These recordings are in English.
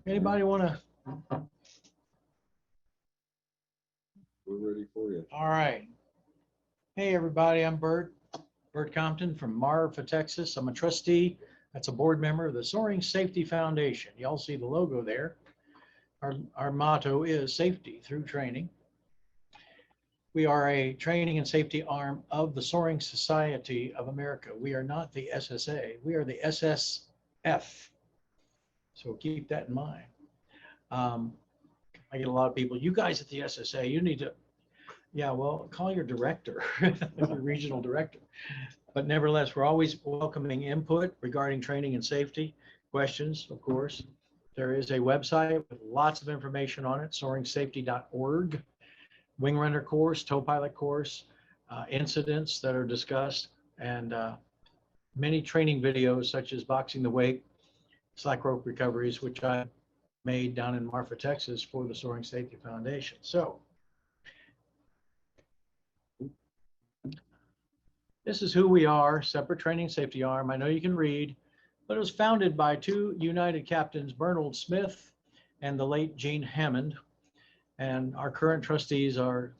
Anybody want to? We're ready for you. All right. Hey, everybody, I'm Burt Compton from Marfa, Texas. I'm a trustee. That's a board member of the Soaring Safety Foundation. You all see the logo there. Our motto is safety through training. We are a training and safety arm of the Soaring Society of America. We are not the SSA. We are the SSF. So keep that in mind. I get a lot of people, you guys at the SSA, you need to, yeah, well, call your director, your regional director. But nevertheless, we're always welcoming input regarding training and safety questions, of course. There is a website with lots of information on it, soaringsafety.org, wing runner course, tow pilot course, incidents that are discussed, and many training videos such as boxing the wake, slack rope recoveries, which I made down in Marfa, Texas for the Soaring Safety Foundation. So this is who we are, separate training safety arm. I know you can read, but it was founded by two United captains, Bernard Smith and the late Gene Hammond. And our current trustees are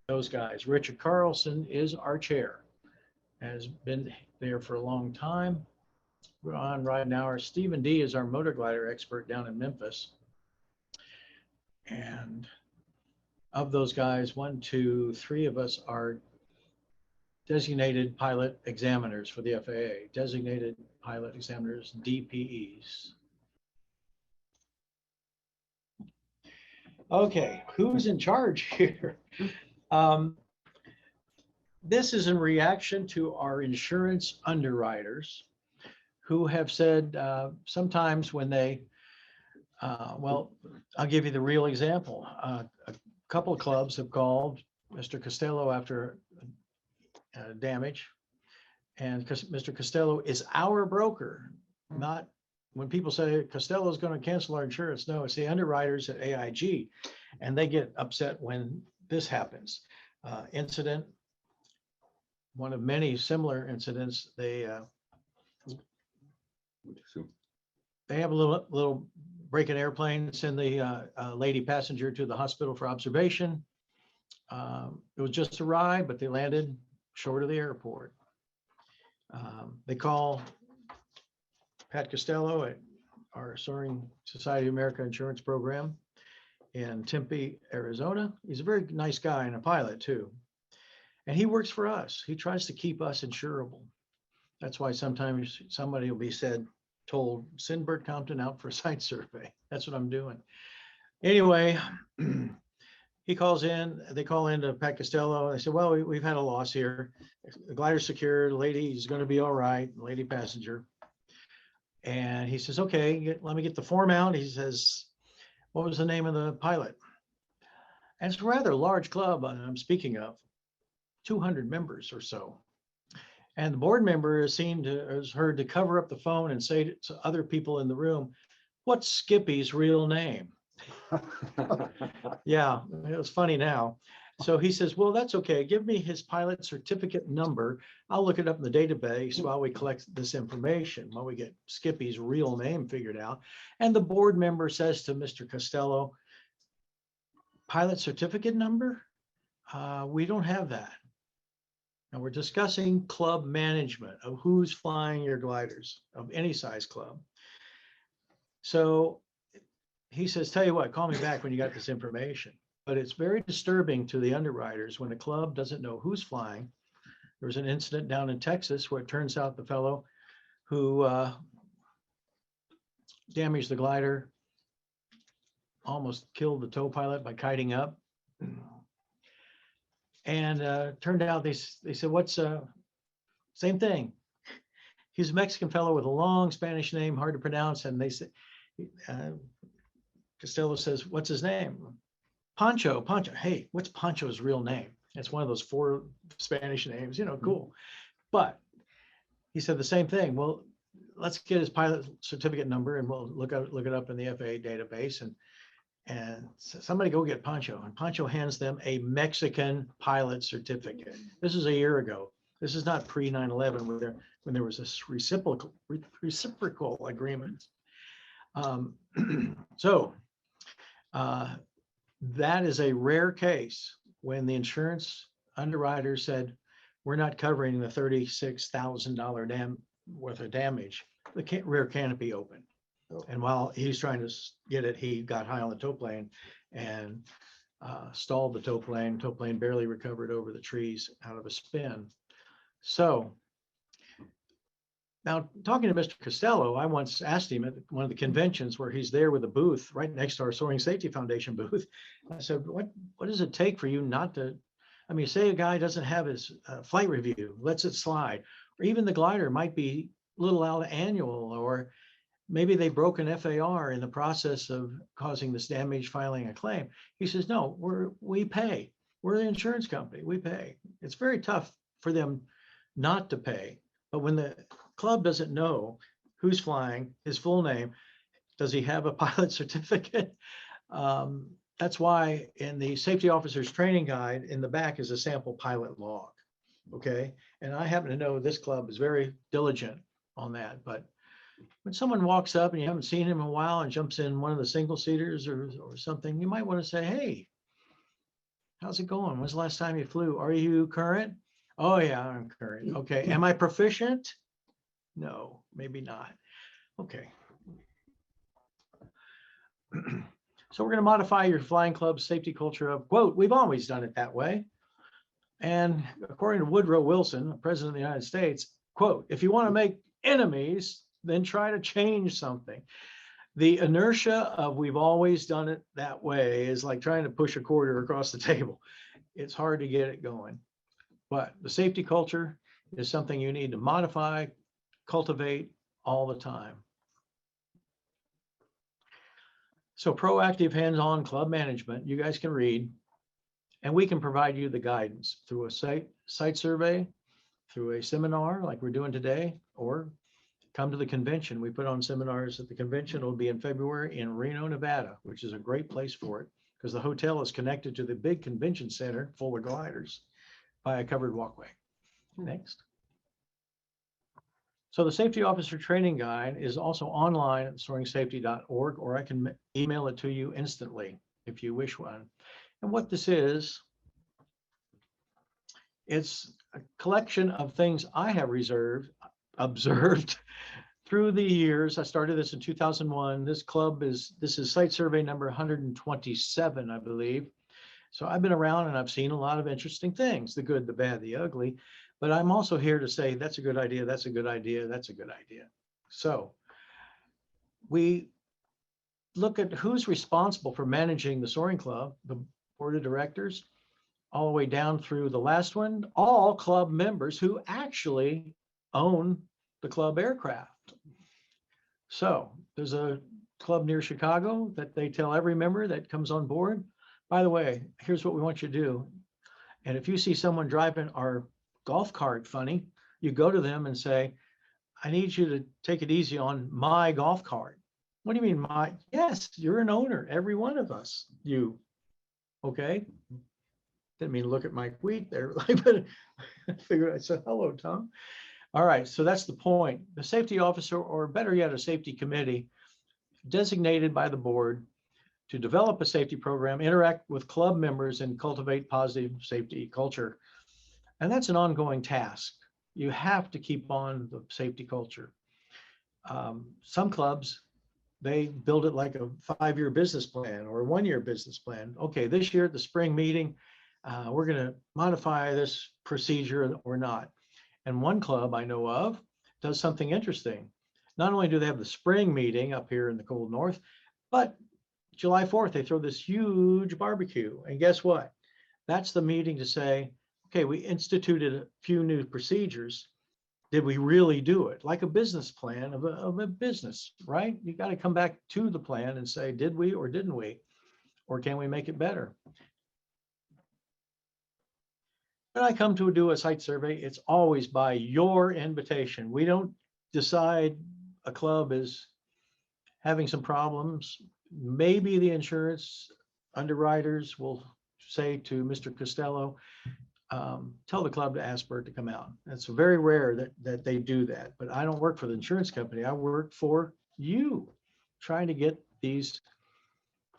those guys. Richard Carlson is our chair, has been there for a long time. We're on right now. Our Stephen D is our motor glider expert down in Memphis. And of those guys, 1, 2, 3 of us are designated pilot examiners for the FAA, designated pilot examiners, DPEs. Okay, who's in charge here? This is in reaction to our insurance underwriters who have said sometimes when they, well, I'll give you the real example. A couple of clubs have called Mr. Costello after damage, and Mr. Costello is our broker, not when people say Costello is going to cancel our insurance. No, it's the underwriters at AIG, and they get upset when this happens. Incident, one of many similar incidents. They have a little break in airplane, send the lady passenger to the hospital for observation. It was just a ride, but they landed short of the airport. They call Pat Costello at our Soaring Society of America insurance program in Tempe, Arizona. He's a very nice guy and a pilot too. And he works for us. He tries to keep us insurable. That's why sometimes somebody will be told, send Burt Compton out for a site survey. That's what I'm doing. Anyway, he calls in, they call in to Pat Costello. They said, well, we've had a loss here. The glider's secure, the lady is going to be all right, the lady passenger. And he says, okay, let me get the form out. He says, what was the name of the pilot? And it's a rather large club I'm speaking of, 200 members or so. And the board member is heard to cover up the phone and say to other people in the room, what's Skippy's real name? Yeah, it was funny now. So he says, well, that's okay. Give me his pilot certificate number. I'll look it up in the database while we collect this information, while we get Skippy's real name figured out. And the board member says to Mr. Costello, pilot certificate number? We don't have that. Now we're discussing club management of who's flying your gliders of any size club. So he says, tell you what, call me back when you got this information. But it's very disturbing to the underwriters when a club doesn't know who's flying. There was an incident down in Texas where it turns out the fellow who damaged the glider almost killed the tow pilot by kiting up. And turned out they said, what's same thing. He's a Mexican fellow with a long Spanish name, hard to pronounce. And they said, Costello says, what's his name? Pancho. Hey, what's Pancho's real name? It's one of those 4 Spanish names, cool. But he said the same thing. Well, let's get his pilot certificate number and we'll look it up in the FAA database. And somebody go get Pancho. And Pancho hands them a Mexican pilot certificate. This is a year ago. This is not pre 9/11 when there was this reciprocal agreement. Um, so that is a rare case when the insurance underwriter said, we're not covering the $36,000 worth of damage. The rear canopy opened. Oh. And while he's trying to get it, he got high on the tow plane and stalled the tow plane. Tow plane barely recovered over the trees out of a spin. So now, talking to Mr. Costello, I once asked him at one of the conventions where he's there with a booth right next to our Soaring Safety Foundation booth. I said, what does it take for you not to, I mean, say a guy doesn't have his flight review, lets it slide, or even the glider might be a little out of annual, or maybe they broke an FAR in the process of causing this damage, filing a claim. He says, no, we pay. We're the insurance company, we pay. It's very tough for them not to pay. But when the club doesn't know who's flying, his full name, does he have a pilot certificate? That's why in the safety officer's training guide in the back is a sample pilot log. Okay. And I happen to know this club is very diligent on that. But when someone walks up and you haven't seen him in a while and jumps in one of the single seaters or something, you might want to say, hey, how's it going? When's the last time you flew? Are you current? Oh yeah, I'm current. Okay. Am I proficient? No, maybe not. Okay. So we're going to modify your flying club's safety culture of, quote, we've always done it that way. And according to Woodrow Wilson, President of the United States, quote, if you want to make enemies, then try to change something. The inertia of we've always done it that way is like trying to push a quarter across the table. It's hard to get it going. But the safety culture is something you need to modify, cultivate all the time. So proactive hands-on club management, you guys can read, and we can provide you the guidance through a site survey, through a seminar like we're doing today, or come to the convention. We put on seminars at the convention. It'll be in February in Reno, Nevada, which is a great place for it because the hotel is connected to the big convention center full of gliders by a covered walkway. Next. So the safety officer training guide is also online at soaringsafety.org, or I can email it to you instantly if you wish one. And what this is, it's a collection of things I have observed through the years. I started this in 2001. This is site survey number 127, I believe. So I've been around and I've seen a lot of interesting things, the good, the bad, the ugly, but I'm also here to say, that's a good idea. That's a good idea. That's a good idea. So we look at who's responsible for managing the Soaring Club, the board of directors, all the way down through the last one, all club members who actually own the club aircraft. So there's a club near Chicago that they tell every member that comes on board, by the way, here's what we want you to do. And if you see someone driving our golf cart funny, you go to them and say, I need you to take it easy on my golf cart. What do you mean my? Yes, you're an owner, every one of us, you. Okay. Didn't mean to look at Mike Wheat there. But I figured I said, hello, Tom. All right, so that's the point. The safety officer, or better yet, a safety committee designated by the board to develop a safety program, interact with club members, and cultivate positive safety culture. And that's an ongoing task. You have to keep on the safety culture. Some clubs, they build it like a 5-year business plan or a 1-year business plan. Okay, this year at the spring meeting, we're going to modify this procedure or not. And one club I know of does something interesting. Not only do they have the spring meeting up here in the cold north, but July 4th, they throw this huge barbecue. And guess what? That's the meeting to say, okay, we instituted a few new procedures. Did we really do it? Like a business plan of a business, right? You got to come back to the plan and say, did we or didn't we? Or can we make it better? When I come to do a site survey, it's always by your invitation. We don't decide a club is having some problems. Maybe the insurance underwriters will say to Mr. Costello, tell the club to ask Burt to come out. It's very rare that they do that, but I don't work for the insurance company. I work for you. trying to get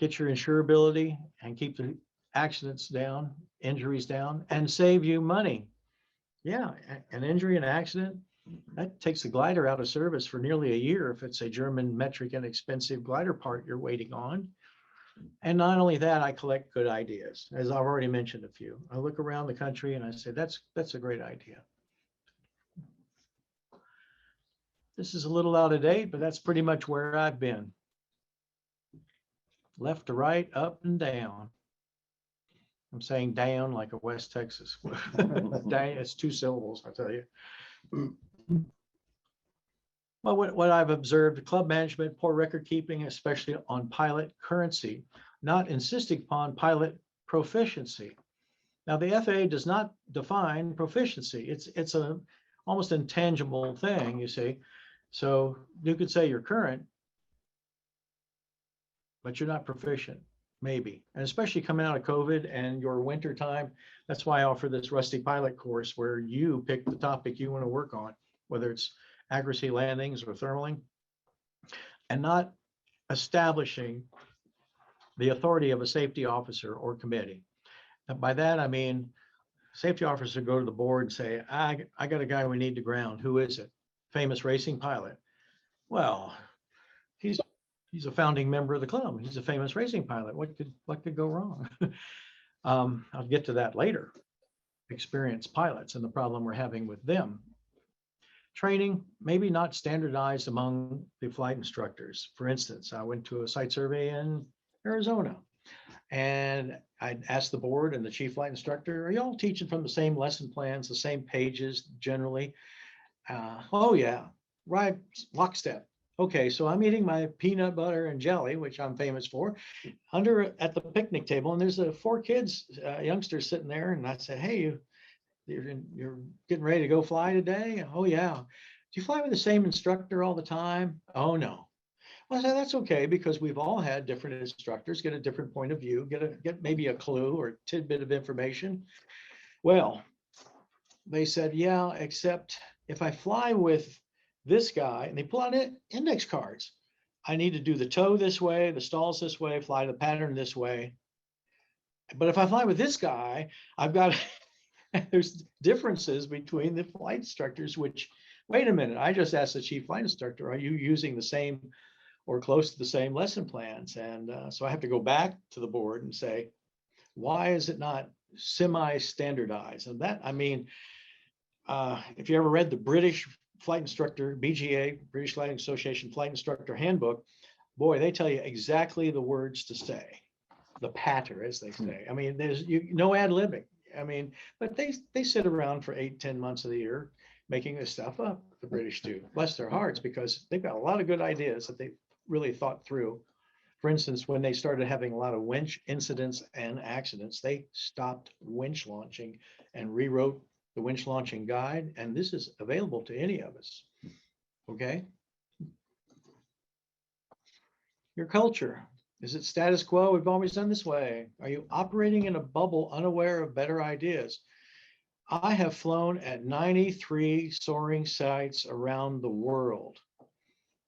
your insurability and keep the accidents down, injuries down, and save you money. Yeah, an injury, an accident, that takes the glider out of service for nearly a year if it's a German metric and expensive glider part you're waiting on. And not only that, I collect good ideas, as I've already mentioned a few. I look around the country and I say, that's a great idea. This is a little out of date, but that's pretty much where I've been. Left to right, up and down. I'm saying down like a West Texas. Down, it's 2 syllables, I tell you. Well, what I've observed, club management, poor record keeping, especially on pilot currency, not insisting upon pilot proficiency. Now, the FAA does not define proficiency. It's a almost intangible thing, you see. So you could say you're current, but you're not proficient, maybe. And especially coming out of COVID and your winter time, that's why I offer this Rusty Pilot course where you pick the topic you want to work on, whether it's accuracy landings or thermaling, and not establishing the authority of a safety officer or committee. And by that, I mean, safety officer go to the board and say, I got a guy we need to ground. Who is it? Famous racing pilot. Well, he's a founding member of the club. He's a famous racing pilot. What could go wrong? I'll get to that later. Experienced pilots and the problem we're having with them. Training, maybe not standardized among the flight instructors. For instance, I went to a site survey in Arizona and I asked the board and the chief flight instructor, are you all teaching from the same lesson plans, the same pages generally? Oh yeah, right, lockstep. Okay, so I'm eating my peanut butter and jelly, which I'm famous for, at the picnic table, and there's 4 kids, youngsters sitting there, and I said, hey, you're getting ready to go fly today? Oh yeah. Do you fly with the same instructor all the time? Oh no. Well, I said, that's okay, because we've all had different instructors, get a different point of view, get maybe a clue or tidbit of information. Well, they said, yeah, except if I fly with this guy, and they pull out index cards, I need to do the toe this way, the stalls this way, fly the pattern this way. But if I fly with this guy, I've got there's differences between the flight instructors, which, wait a minute, I just asked the chief flight instructor, are you using the same or close to the same lesson plans? And so I have to go back to the board and say, why is it not semi-standardized? And that, I mean, if you ever read the British flight instructor, BGA, British Flight Association Flight Instructor Handbook, boy, they tell you exactly the words to say, the patter, as they say. I mean, there's no ad-libbing. I mean, but they sit around for 8-10 months of the year making this stuff up. The British do, bless their hearts, because they've got a lot of good ideas that they really thought through. For instance, when they started having a lot of winch incidents and accidents, they stopped winch launching and rewrote the winch launching guide. And this is available to any of us. Okay. Your culture. Is it status quo? We've always done this way. Are you operating in a bubble, unaware of better ideas? I have flown at 93 soaring sites around the world.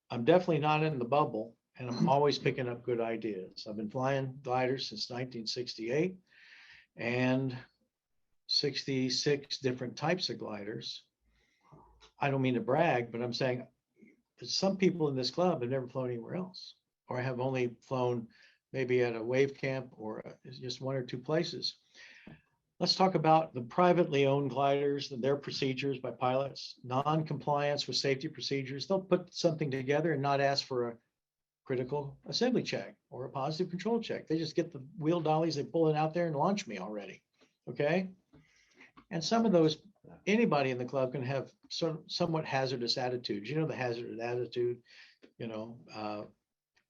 I'm definitely not in the bubble, and I'm always picking up good ideas. I've been flying gliders since 1968 and 66 different types of gliders. I don't mean to brag, but I'm saying some people in this club have never flown anywhere else, or have only flown maybe at a wave camp or just 1 or 2 places. Let's talk about the privately owned gliders and their procedures by pilots, non-compliance with safety procedures. They'll put something together and not ask for a critical assembly check or a positive control check. They just get the wheel dollies, they pull it out there and launch me already. Okay. And some of those, anybody in the club can have somewhat hazardous attitudes. You know, the hazardous attitude,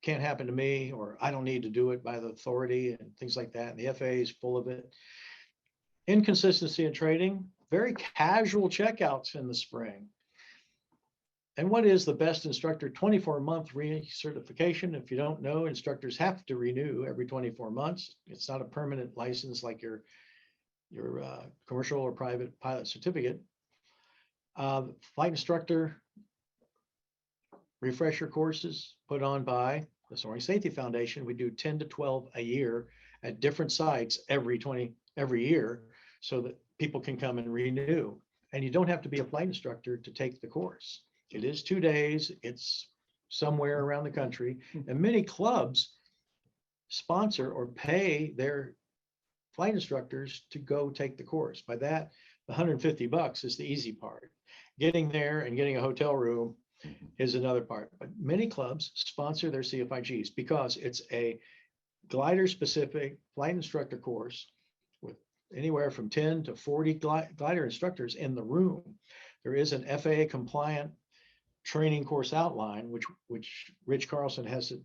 can't happen to me, or I don't need to do it by the authority and things like that. And the FAA is full of it. Inconsistency in training, very casual checkouts in the spring. And what is the best instructor 24-month recertification? If you don't know, instructors have to renew every 24 months. It's not a permanent license like your commercial or private pilot certificate. Flight instructor refresher courses put on by the Soaring Safety Foundation. We do 10 to 12 a year at different sites every year so that people can come and renew. And you don't have to be a flight instructor to take the course. It is 2 days. It's somewhere around the country, and many clubs sponsor or pay their flight instructors to go take the course. By that, the $150 is the easy part. Getting there and getting a hotel room is another part. But many clubs sponsor their CFIGs because it's a glider specific flight instructor course with anywhere from 10 to 40 glider instructors in the room. There is an FAA compliant training course outline, which Rich Carlson has to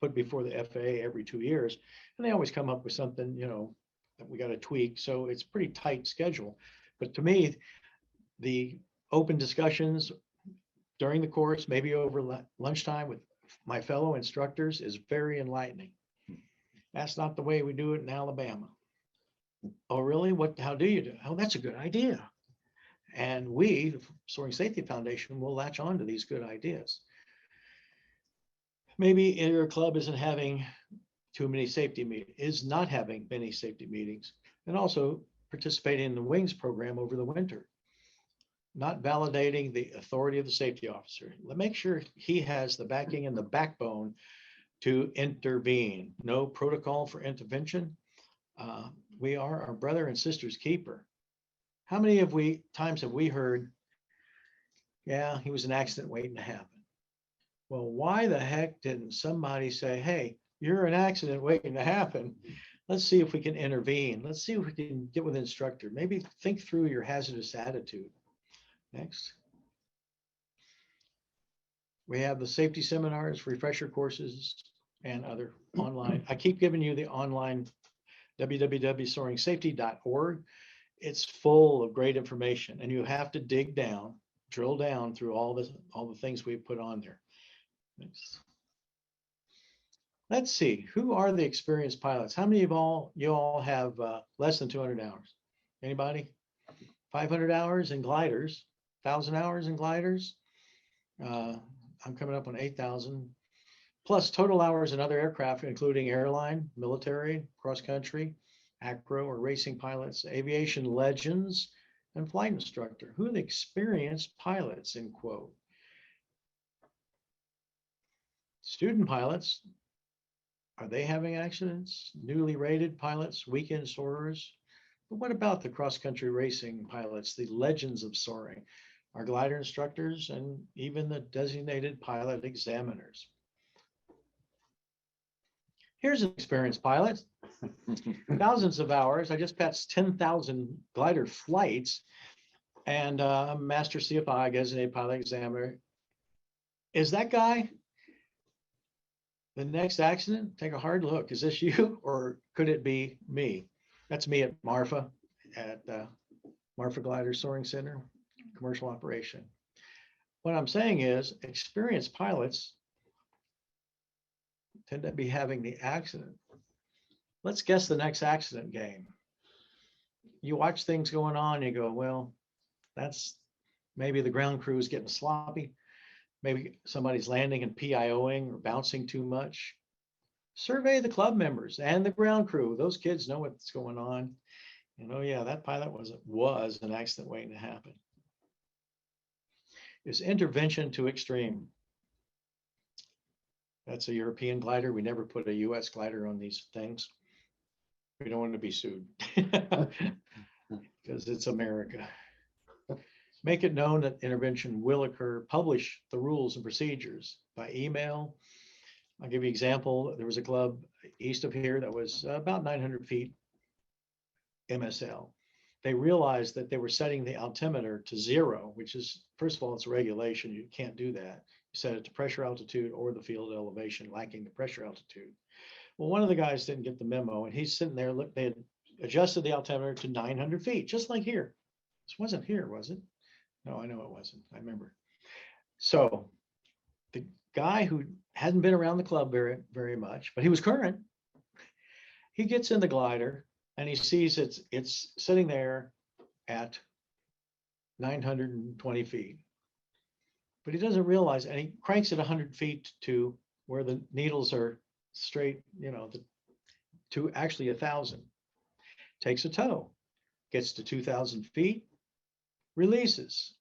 put before the FAA every 2 years. And they always come up with something, that we got to tweak. So it's pretty tight schedule. But to me, the open discussions during the course, maybe over lunchtime with my fellow instructors, is very enlightening. That's not the way we do it in Alabama. Oh, really? How do you do it? Oh, that's a good idea. And we, the Soaring Safety Foundation, will latch on to these good ideas. Maybe your club isn't having too many safety meetings, is not having many safety meetings, and also participating in the wings program over the winter. Not validating the authority of the safety officer. Make sure he has the backing and the backbone to intervene. No protocol for intervention. We are our brother and sister's keeper. How many times have we heard, yeah, he was an accident waiting to happen? Well, why the heck didn't somebody say, hey, you're an accident waiting to happen. Let's see if we can intervene. Let's see if we can get with the instructor. Maybe think through your hazardous attitude. Next. We have the safety seminars, refresher courses, and other online. I keep giving you the online www.soaringsafety.org. It's full of great information, and you have to dig down, drill down through all the things we put on there. Next. Let's see, who are the experienced pilots? How many of you all have less than 200 hours? Anybody? 500 hours in gliders, 1,000 hours in gliders. I'm coming up on 8,000, plus total hours in other aircraft, including airline, military, cross-country, acro or racing pilots, aviation legends, and flight instructor. Who are the experienced pilots, in quote? Student pilots, are they having accidents? Newly rated pilots, weekend soarers? But what about the cross-country racing pilots, the legends of soaring, our glider instructors, and even the designated pilot examiners? Here's an experienced pilot, thousands of hours. I just passed 10,000 glider flights, and master CFI, designated pilot examiner. Is that guy the next accident? Take a hard look. Is this you, or could it be me? That's me at Marfa Glider Soaring Center, commercial operation. What I'm saying is experienced pilots tend to be having the accident. Let's guess the next accident game. You watch things going on, you go, well, that's maybe the ground crew is getting sloppy. Maybe somebody's landing and PIOing or bouncing too much. Survey the club members and the ground crew. Those kids know what's going on. And oh yeah, that pilot was an accident waiting to happen. Is intervention too extreme? That's a European glider. We never put a US glider on these things. We don't want to be sued because it's America. Make it known that intervention will occur. Publish the rules and procedures by email. I'll give you an example. There was a club east of here that was about 900 feet MSL. They realized that they were setting the altimeter to 0, which is, first of all, it's a regulation. You can't do that. You set it to pressure altitude or the field elevation, lacking the pressure altitude. Well, one of the guys didn't get the memo, and he's sitting there. Look, they had adjusted the altimeter to 900 feet, just like here. This wasn't here, was it? No, I know it wasn't. I remember. So the guy who hadn't been around the club very much, but he was current, he gets in the glider and he sees it's sitting there at 920 feet. but he doesn't realize, and he cranks it 100 feet to where the needles are straight, to actually 1,000. Takes a tow, gets to 2,000 feet, releases.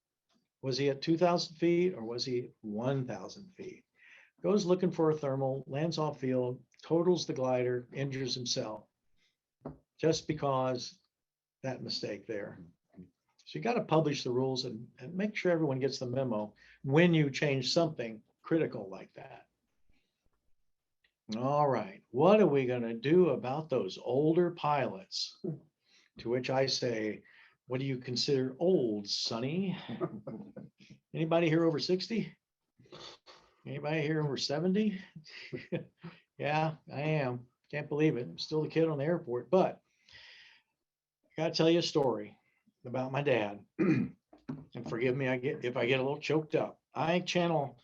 Was he at 2,000 feet or was he 1,000 feet? Goes looking for a thermal, lands off field, totals the glider, injures himself, just because that mistake there. So you got to publish the rules and make sure everyone gets the memo when you change something critical like that. All right, what are we going to do about those older pilots? To which I say, what do you consider old, Sonny? Anybody here over 60? Anybody here over 70? Yeah, I am. Can't believe it. I'm still a kid on the airport, but I got to tell you a story about my dad. And forgive me if I get a little choked up. I channel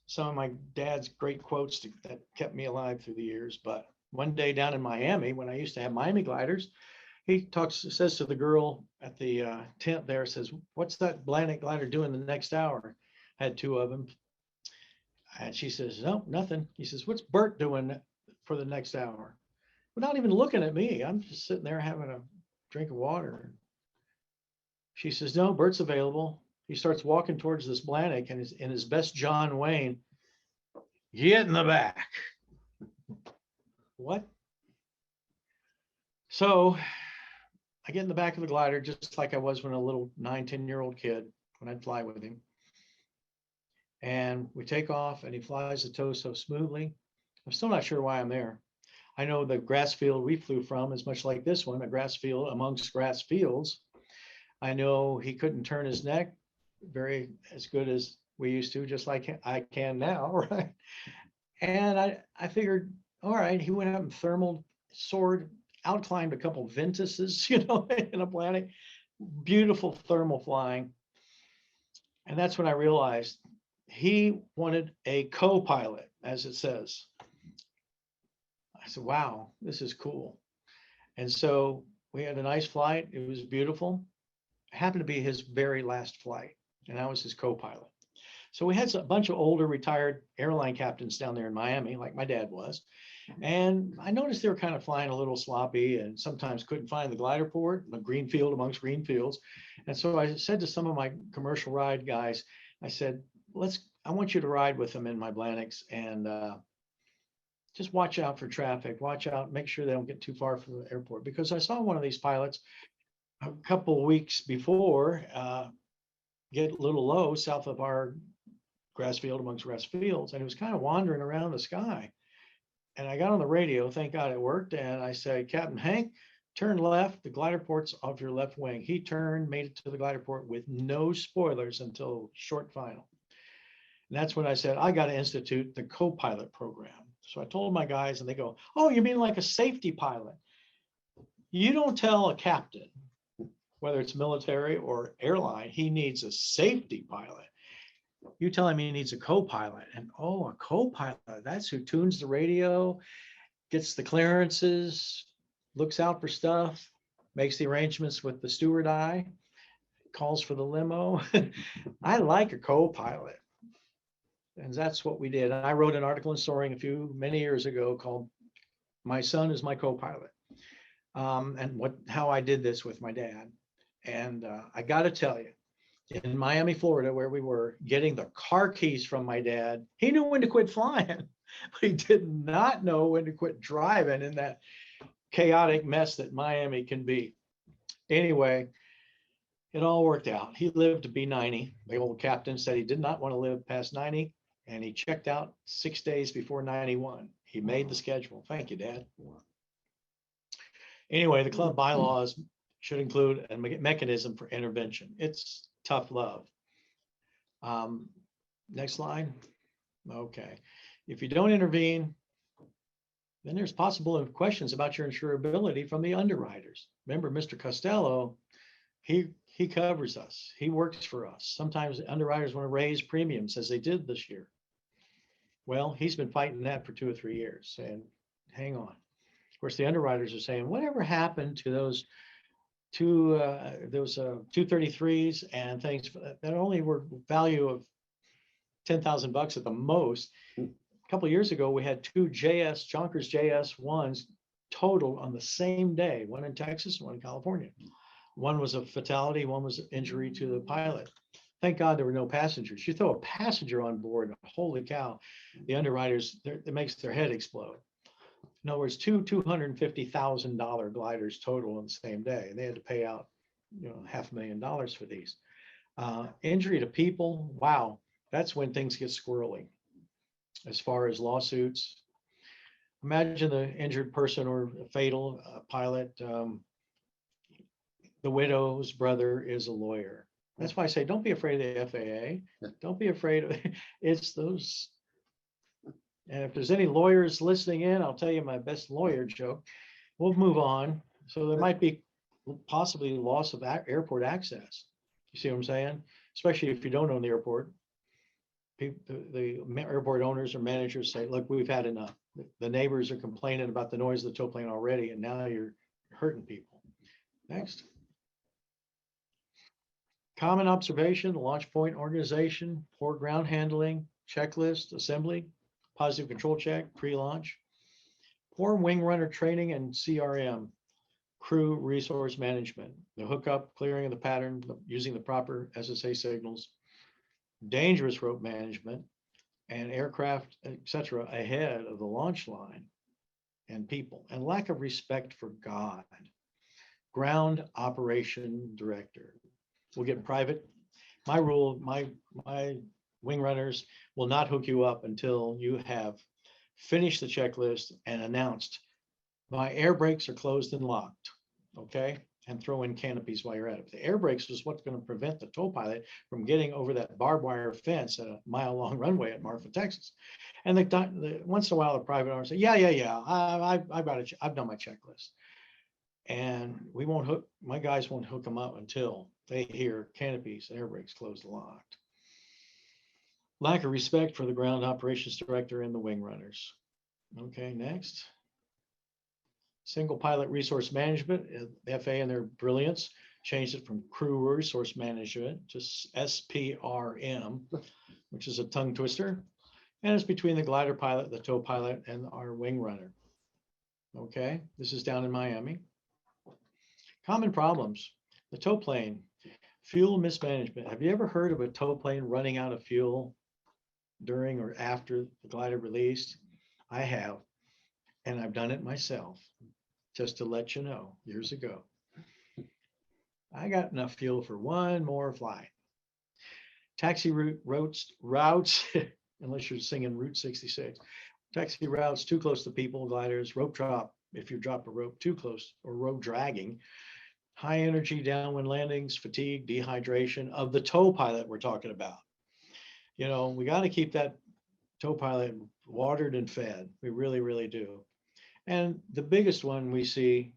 some of my dad's great quotes that kept me alive through the years. But one day down in Miami, when I used to have Miami gliders, he says to the girl at the tent there, says, "What's that Atlantic glider doing the next hour?" I had two of them. And she says, "No, nothing." He says, "What's Burt doing for the next hour?" Without even looking at me, I'm just sitting there having a drink of water. She says, "No, Burt's available." He starts walking towards this Atlantic and is in his best John Wayne. "Get in the back." What? So I get in the back of the glider just like I was when a little 9-10-year-old kid, when I'd fly with him. And we take off and he flies the tow so smoothly. I'm still not sure why I'm there. I know the grass field we flew from is much like this one, a grass field amongst grass fields. I know he couldn't turn his neck very as good as we used to, just like I can now, right? And I figured, all right, he went up and thermal soared, outclimbed a couple of Ventuses, in Atlantic. Beautiful thermal flying. And that's when I realized he wanted a co-pilot, as it says. I said, wow, this is cool. And so we had a nice flight. It was beautiful. It happened to be his very last flight, and I was his co-pilot. So we had a bunch of older retired airline captains down there in Miami, like my dad was. And I noticed they were kind of flying a little sloppy and sometimes couldn't find the glider port, a green field amongst green fields. And so I said to some of my commercial ride guys, I said, I want you to ride with them in my Atlantics and just watch out for traffic, watch out, make sure they don't get too far from the airport. Because I saw one of these pilots a couple of weeks before get a little low south of our grass field amongst grass fields, and he was kind of wandering around the sky. And I got on the radio, thank God it worked, and I said, "Captain Hank, turn left, the glider port's off your left wing." He turned, made it to the glider port with no spoilers until short final. And that's when I said, I got to institute the co-pilot program. So I told my guys, and they go, "Oh, you mean like a safety pilot?" You don't tell a captain, whether it's military or airline, he needs a safety pilot. You tell him he needs a co-pilot, and a co-pilot, that's who tunes the radio, gets the clearances, looks out for stuff, makes the arrangements with the steward calls for the limo. I like a co-pilot. And that's what we did. I wrote an article in Soaring many years ago called "My Son is My Co-Pilot," and how I did this with my dad. And I got to tell you, in Miami, Florida, where we were getting the car keys from my dad, he knew when to quit flying, but he did not know when to quit driving in that chaotic mess that Miami can be. Anyway, it all worked out. He lived to be 90. The old captain said he did not want to live past 90, and he checked out 6 days before 91. He made the schedule. Thank you, Dad. Anyway, the club bylaws should include a mechanism for intervention. It's tough love. Next slide. Okay. If you don't intervene, then there's possible questions about your insurability from the underwriters. Remember, Mr. Costello, he covers us. He works for us. Sometimes the underwriters want to raise premiums, as they did this year. Well, he's been fighting that for 2 or 3 years, saying, hang on. Of course, the underwriters are saying, whatever happened to those 233s and things that only were value of $10,000 at the most. A couple of years ago, we had two Junkers JS1s totaled on the same day, one in Texas, one in California. One was a fatality, one was an injury to the pilot. Thank God there were no passengers. You throw a passenger on board, holy cow, the underwriters, it makes their head explode. In other words, two $250,000 gliders total on the same day, and they had to pay out, $500,000 for these. Injury to people, wow, that's when things get squirrely. As far as lawsuits, imagine the injured person or a fatal pilot. The widow's brother is a lawyer. That's why I say, don't be afraid of the FAA. Don't be afraid of it's those. And if there's any lawyers listening in, I'll tell you my best lawyer joke. We'll move on. So there might be possibly loss of airport access. You see what I'm saying? Especially if you don't own the airport. The airport owners or managers say, look, we've had enough. The neighbors are complaining about the noise of the tow plane already, and now you're hurting people. Next. Common observation, the launch point organization, poor ground handling, checklist, assembly, positive control check, pre-launch, poor wing runner training and CRM, crew resource management, the hookup, clearing of the pattern, using the proper SSA signals, dangerous rope management, and aircraft, etc., ahead of the launch line and people, and lack of respect for God. Ground operation director. We'll get private. My rule, my wing runners will not hook you up until you have finished the checklist and announced my air brakes are closed and locked. Okay. And throw in canopies while you're at it. The air brakes is what's going to prevent the tow pilot from getting over that barbed wire fence at a mile-long runway at Marfa, Texas. And once in a while, the private owner say, yeah, I've got it. I've done my checklist. And we won't hook, my guys won't hook them up until they hear canopies, air brakes closed and locked. Lack of respect for the ground operations director and the wing runners. Okay, next. Single pilot resource management, the FAA and their brilliance changed it from crew resource management to SPRM, which is a tongue twister. And it's between the glider pilot, the tow pilot, and our wing runner. Okay, this is down in Miami. Common problems, the tow plane, fuel mismanagement. Have you ever heard of a tow plane running out of fuel during or after the glider released? I have, and I've done it myself, just to let you know, years ago. I got enough fuel for one more flight. Taxi routes, unless you're singing Route 66. Taxi routes too close to people, gliders, rope drop, if you drop a rope too close, or rope dragging. High energy downwind landings, fatigue, dehydration of the tow pilot we're talking about. We got to keep that tow pilot watered and fed. We really, really do. And the biggest one we see,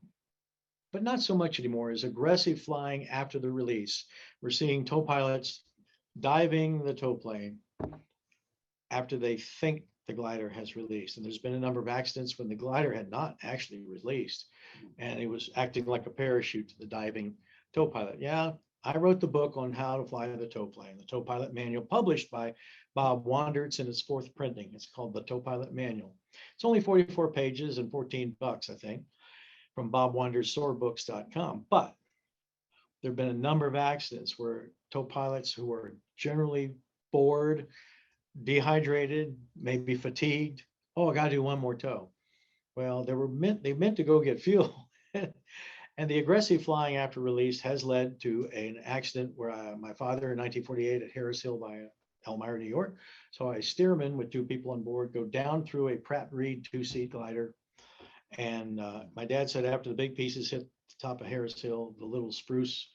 but not so much anymore, is aggressive flying after the release. We're seeing tow pilots diving the tow plane after they think the glider has released. And there's been a number of accidents when the glider had not actually released and it was acting like a parachute to the diving tow pilot. Yeah, I wrote the book on how to fly the tow plane, the tow pilot manual, published by Bob Wander. It's in its 4th printing. It's called the Tow Pilot Manual. It's only 44 pages and $14, I think, from Bob Wander's SoarBooks.com. But there have been a number of accidents where tow pilots who are generally bored, dehydrated, maybe fatigued. Oh, I got to do one more tow. Well, they meant to go get fuel. And the aggressive flying after release has led to an accident where my father in 1948 at Harris Hill by Elmira, New York. So I steer him in with 2 people on board, go down through a Pratt & Reed 2-seat glider. And my dad said after the big pieces hit the top of Harris Hill, the little spruce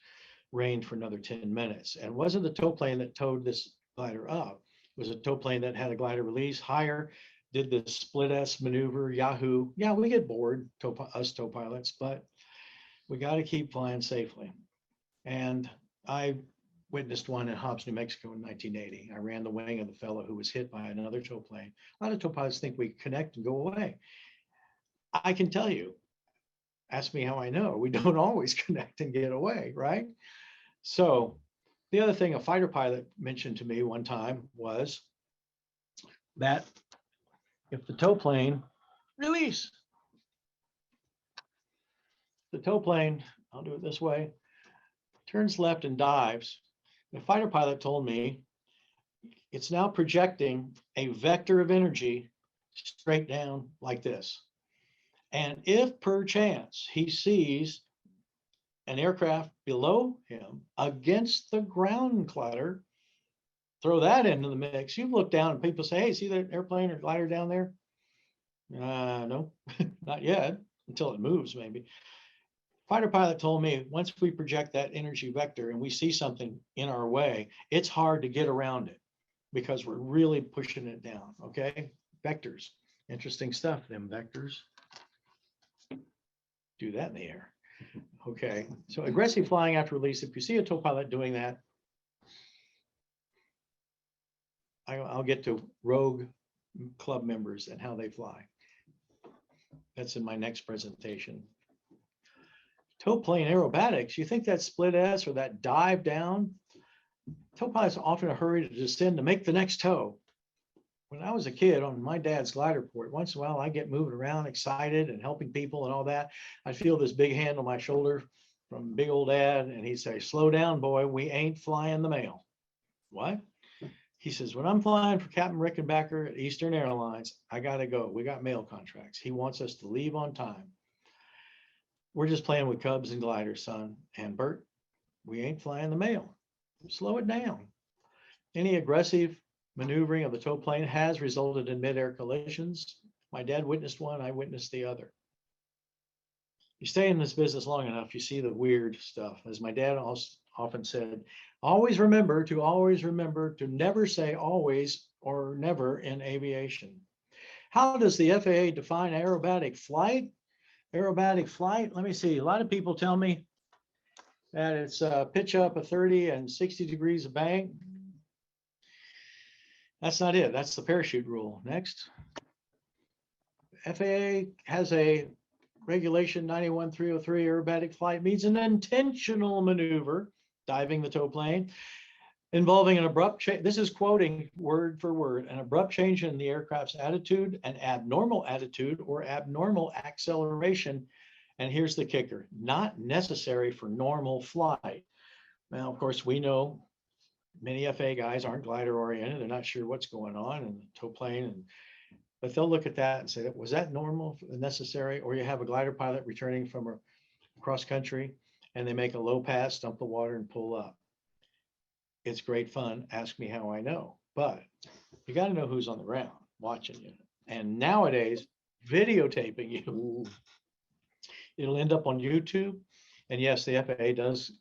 rained for another 10 minutes. And it wasn't the tow plane that towed this glider up. It was a tow plane that had a glider release higher, did the split S maneuver, Yahoo. Yeah, we get bored, us tow pilots, but we got to keep flying safely. And I witnessed one in Hobbs, New Mexico in 1980. I ran the wing of the fellow who was hit by another tow plane. A lot of tow pilots think we connect and go away. I can tell you, ask me how I know, we don't always connect and get away, right? So the other thing a fighter pilot mentioned to me one time was that if the tow plane, release, the tow plane, I'll do it this way, turns left and dives, the fighter pilot told me it's now projecting a vector of energy straight down like this. And if perchance he sees an aircraft below him against the ground glider, throw that into the mix. You look down and people say, hey, see that airplane or glider down there? No, not yet, until it moves maybe. Fighter pilot told me once we project that energy vector and we see something in our way, it's hard to get around it because we're really pushing it down, okay? Vectors, interesting stuff, them vectors. Do that in the air. Okay, so aggressive flying after release. If you see a tow pilot doing that, I'll get to rogue club members and how they fly. That's in my next presentation. Tow plane aerobatics, you think that split S or that dive down? Tow pilots are often in a hurry to descend to make the next tow. When I was a kid on my dad's glider port, once in a while I get moving around excited and helping people and all that. I'd feel this big hand on my shoulder from big old dad, and he'd say, slow down, boy, we ain't flying the mail. What? He says, when I'm flying for Captain Rickenbacker at Eastern Airlines, I gotta go. We got mail contracts. He wants us to leave on time. We're just playing with Cubs and gliders, son. And Bert, we ain't flying the mail. Slow it down. Any aggressive maneuvering of the tow plane has resulted in mid-air collisions. My dad witnessed one, I witnessed the other. You stay in this business long enough, you see the weird stuff. As my dad often said, always remember to never say always or never in aviation. How does the FAA define aerobatic flight? Aerobatic flight, let me see. A lot of people tell me that it's pitch up of 30 and 60 degrees of bank. That's not it. That's the parachute rule. Next. FAA has a regulation 91303. Aerobatic flight means an intentional maneuver, diving the tow plane, involving an abrupt change. This is quoting word for word, an abrupt change in the aircraft's attitude, an abnormal attitude, or abnormal acceleration. And here's the kicker, not necessary for normal flight. Now, of course, we know many FAA guys aren't glider oriented. They're not sure what's going on in the tow plane. But they'll look at that and say, was that normal, necessary? Or you have a glider pilot returning from cross country and they make a low pass, dump the water and pull up. It's great fun. Ask me how I know. But you got to know who's on the ground watching you. And nowadays, videotaping you. It'll end up on YouTube. And yes, the FAA does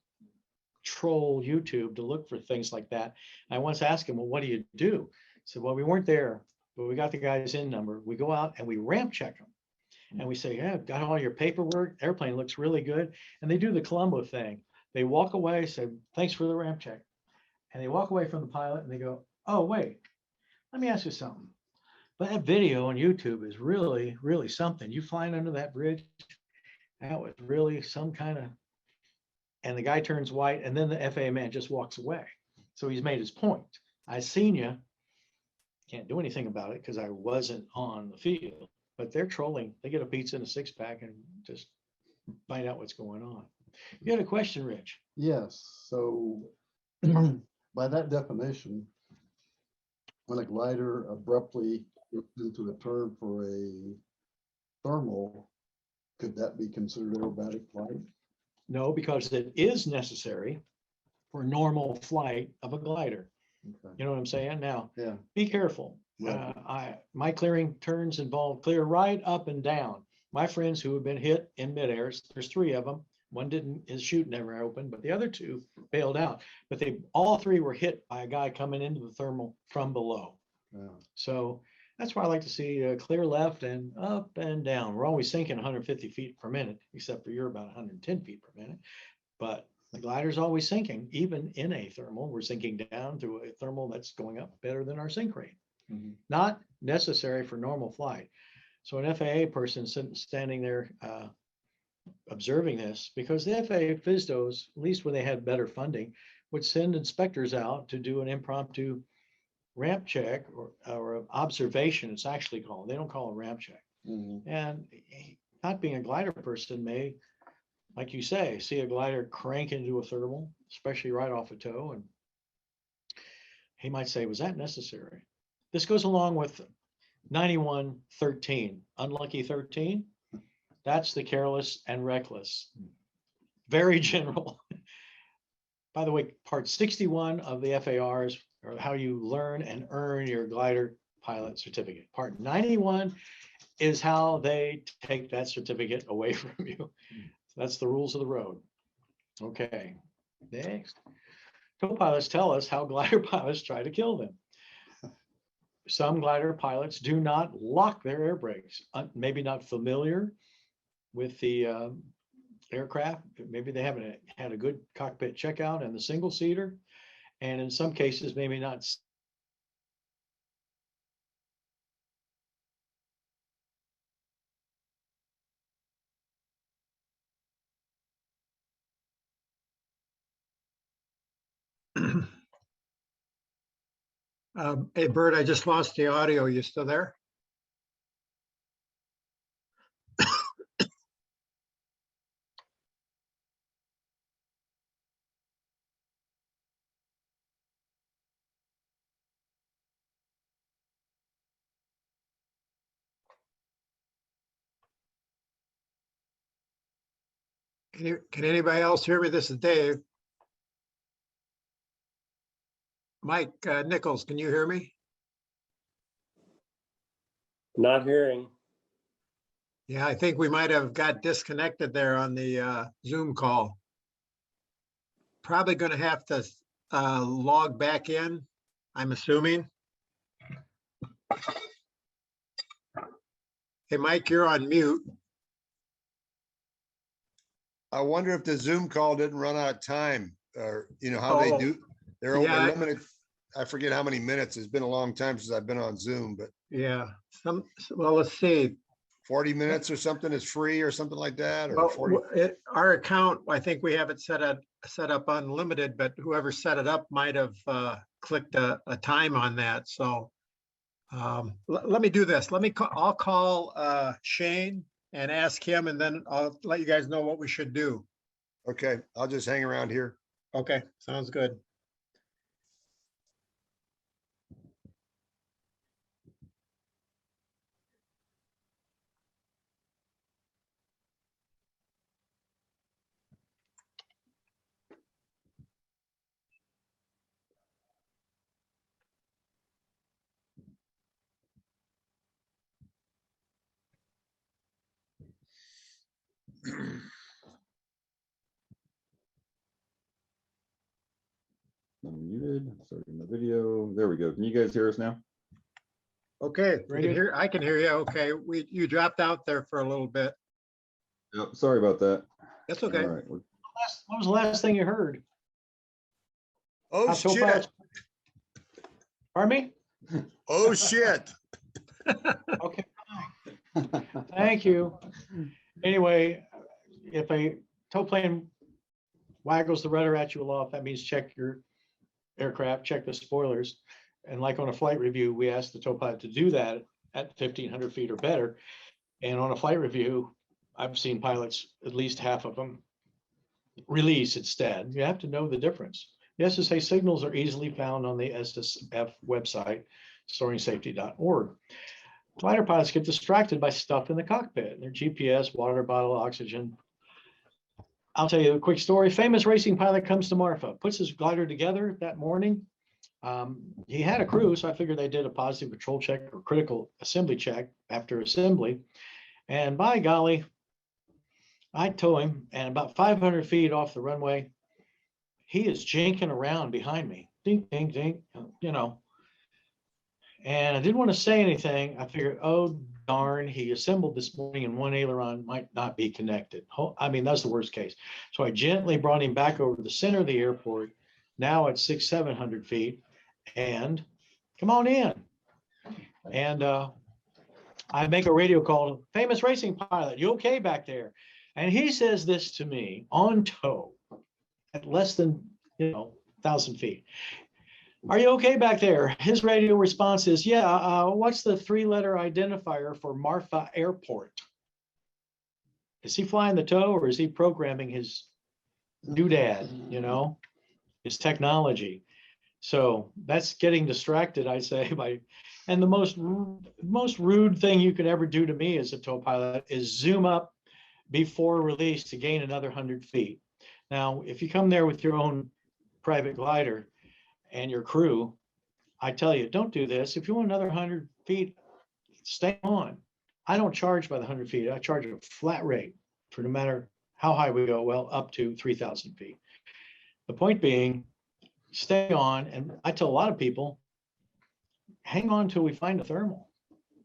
troll YouTube to look for things like that. I once asked him, well, what do you do? He said, well, we weren't there, but we got the guy's in number. We go out and we ramp check them. And we say, yeah, got all your paperwork. Airplane looks really good. And they do the Columbo thing. They walk away, say, thanks for the ramp check. And they walk away from the pilot and they go, oh, wait, let me ask you something. But that video on YouTube is really, really something. You flying under that bridge, that was really some kind of, and the guy turns white and then the FAA man just walks away. So he's made his point. I seen you. Can't do anything about it because I wasn't on the field, but they're trolling. They get a pizza and a six pack and just find out what's going on. You had a question, Rich? Yes, so by that definition, when a glider abruptly gets into a turn for a thermal, could that be considered aerobatic flight? No, because it is necessary for normal flight of a glider. Okay. You know what I'm saying? Now, Yeah. be careful. Right. My clearing turns involve clear right, up, and down. My friends who have been hit in mid-airs, there's 3 of them. One didn't, his chute never opened, but the other 2 bailed out. But they all 3 were hit by a guy coming into the thermal from below. Yeah. So that's why I like to see clear left and up and down. We're always sinking 150 feet per minute, except for you're about 110 feet per minute. But the glider's always sinking, even in a thermal. We're sinking down through a thermal that's going up better than our sink rate. Mm-hmm. Not necessary for normal flight. So an FAA person standing there observing this, because the FAA FSDOs, at least when they had better funding, would send inspectors out to do an impromptu ramp check or observation, it's actually called. They don't call it ramp check. And not being a glider person may, like you say, see a glider crank into a thermal, especially right off a toe, and he might say, was that necessary? This goes along with 9113, unlucky 13. That's the careless and reckless. Very general. By the way, part 61 of the FARs are how you learn and earn your glider pilot certificate. Part 91 is how they take that certificate away from you. That's the rules of the road. Okay, next. Co-pilots tell us how glider pilots try to kill them. Some glider pilots do not lock their air brakes, maybe not familiar with the aircraft. Maybe they haven't had a good cockpit checkout and the single seater. And in some cases, maybe not. Hey, Bert, I just lost the audio. You still there? Can anybody else hear me? This is Dave. Mike Nichols, can you hear me? Not hearing. Yeah, I think we might have got disconnected there on the Zoom call. Probably going to have to log back in, I'm assuming. Hey, Mike, you're on mute. I wonder if the Zoom call didn't run out of time, or you know how they Oh, do. They're yeah. limited. I forget how many minutes. It's been a long time since I've been on Zoom, but Yeah, well, let's see. 40 minutes or something is free or something like that, or Well, 40. our account, I think we have it set up unlimited, but whoever set it up might have clicked a time on that. So let me do this. I'll call Shane and ask him, and then I'll let you guys know what we should do. Okay, I'll just hang around here. Okay, sounds good. I'm muted, starting the video. There we go. Can you guys hear us now? Okay, Ready? I can hear you. Okay, you dropped out there for a little bit. Yep. Sorry about that. That's okay. All right. What was the last thing you heard? Oh How shit! co-pilots- Pardon me? Oh shit! Okay, thank you. Anyway, if a tow plane waggles the rudder at you aloft, that means check your aircraft, check the spoilers. And like on a flight review, we ask the tow pilot to do that at 1,500 feet or better. And on a flight review, I've seen pilots, at least half of them, release instead. You have to know the difference. The SSA signals are easily found on the SSF website, SoaringSafety.org. Glider pilots get distracted by stuff in the cockpit, their GPS, water bottle, oxygen. I'll tell you a quick story. Famous racing pilot comes to Marfa, puts his glider together that morning. He had a crew, so I figured they did a positive control check or critical assembly check after assembly. And by golly, I tow him, and about 500 feet off the runway, he is jinking around behind me. Ding, ding, ding, you know. And I didn't want to say anything. I figured, oh, darn, he assembled this morning and one aileron might not be connected. I mean, that's the worst case. So I gently brought him back over to the center of the airport, now at 700 feet, and come on in. And I make a radio call, famous racing pilot, you okay back there? And he says this to me on tow at less than, 1,000 feet. Are you okay back there? His radio response is, yeah, what's the 3-letter identifier for Marfa Airport? Is he flying the toe or is he programming his doodad, you know, his technology? So that's getting distracted, I say, by, and the most rude thing you could ever do to me as a tow pilot is zoom up before release to gain another 100 feet. Now, if you come there with your own private glider and your crew, I tell you, don't do this. If you want another 100 feet, stay on. I don't charge by the 100 feet. I charge a flat rate for no matter how high we go, well, up to 3,000 feet. The point being, stay on. And I tell a lot of people, hang on till we find a thermal,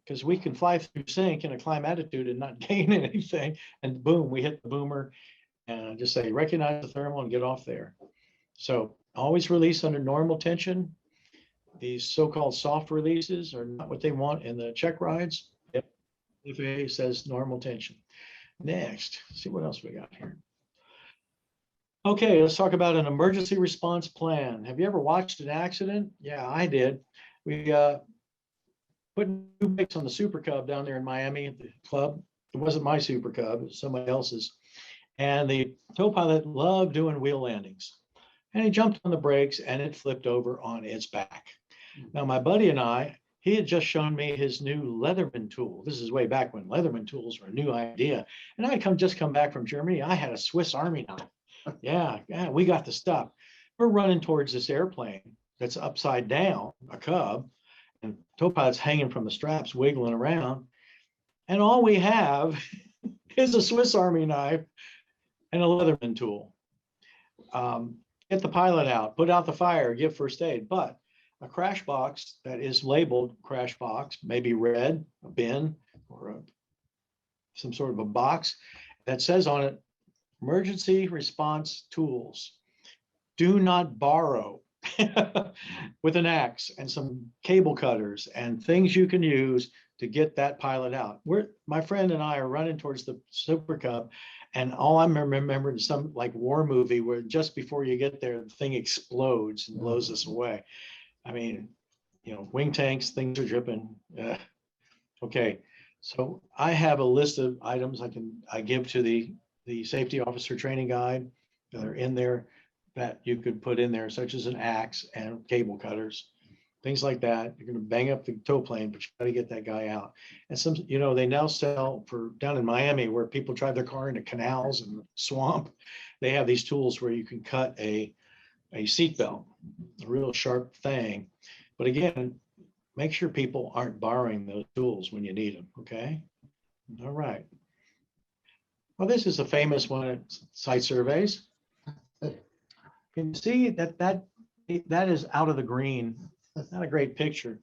because we can fly through sync in a climb attitude and not gain anything. And boom, we hit the boomer and just say, recognize the thermal and get off there. So always release under normal tension. These so-called soft releases are not what they want in the check rides. FAA says normal tension. Next, see what else we got here. Okay, let's talk about an emergency response plan. Have you ever watched an accident? Yeah, I did. We put new brakes on the Super Cub down there in Miami at the club. It wasn't my Super Cub, it was somebody else's. And the tow pilot loved doing wheel landings. And he jumped on the brakes and it flipped over on its back. Now, my buddy and I, he had just shown me his new Leatherman tool. This is way back when Leatherman tools were a new idea. And I just come back from Germany. I had a Swiss Army knife. Yeah, we got the stuff. We're running towards this airplane that's upside down, a Cub, and tow pilot's hanging from the straps, wiggling around. And all we have is a Swiss Army knife and a Leatherman tool. Get the pilot out, put out the fire, give first aid. But a crash box that is labeled crash box, maybe red, a bin, or some sort of a box that says on it, emergency response tools. Do not borrow with an axe and some cable cutters and things you can use to get that pilot out. My friend and I are running towards the Super Cub, and all I'm remembering is some like war movie where just before you get there, the thing explodes and blows us away. I mean, you know, wing tanks, things are dripping. Okay, so I have a list of items I give to the safety officer training guide that are in there that you could put in there, such as an axe and cable cutters, things like that. You're going to bang up the tow plane, but you got to get that guy out. And some, you know, they now sell for down in Miami where people drive their car into canals and swamp. They have these tools where you can cut a seatbelt, a real sharp thing. But again, make sure people aren't borrowing those tools when you need them. Okay. All right. Well, this is a famous one at site surveys. You can see that is out of the green. Not a great picture,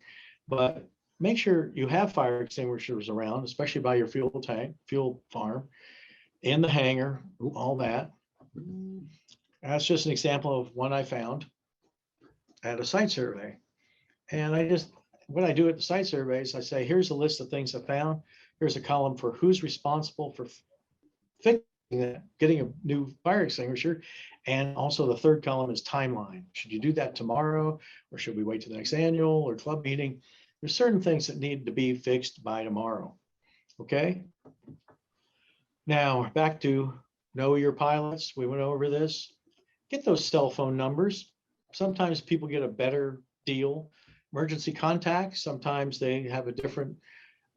but make sure you have fire extinguishers around, especially by your fuel tank, fuel farm, in the hangar, all that. That's just an example of one I found at a site survey. And what I do at the site surveys, I say, here's a list of things I found. Here's a column for who's responsible for fixing that, getting a new fire extinguisher. And also the third column is timeline. Should you do that tomorrow, or should we wait to the next annual or club meeting? There's certain things that need to be fixed by tomorrow. Okay. Now back to know your pilots. We went over this. Get those cell phone numbers. Sometimes people get a better deal. Emergency contacts, sometimes they have a different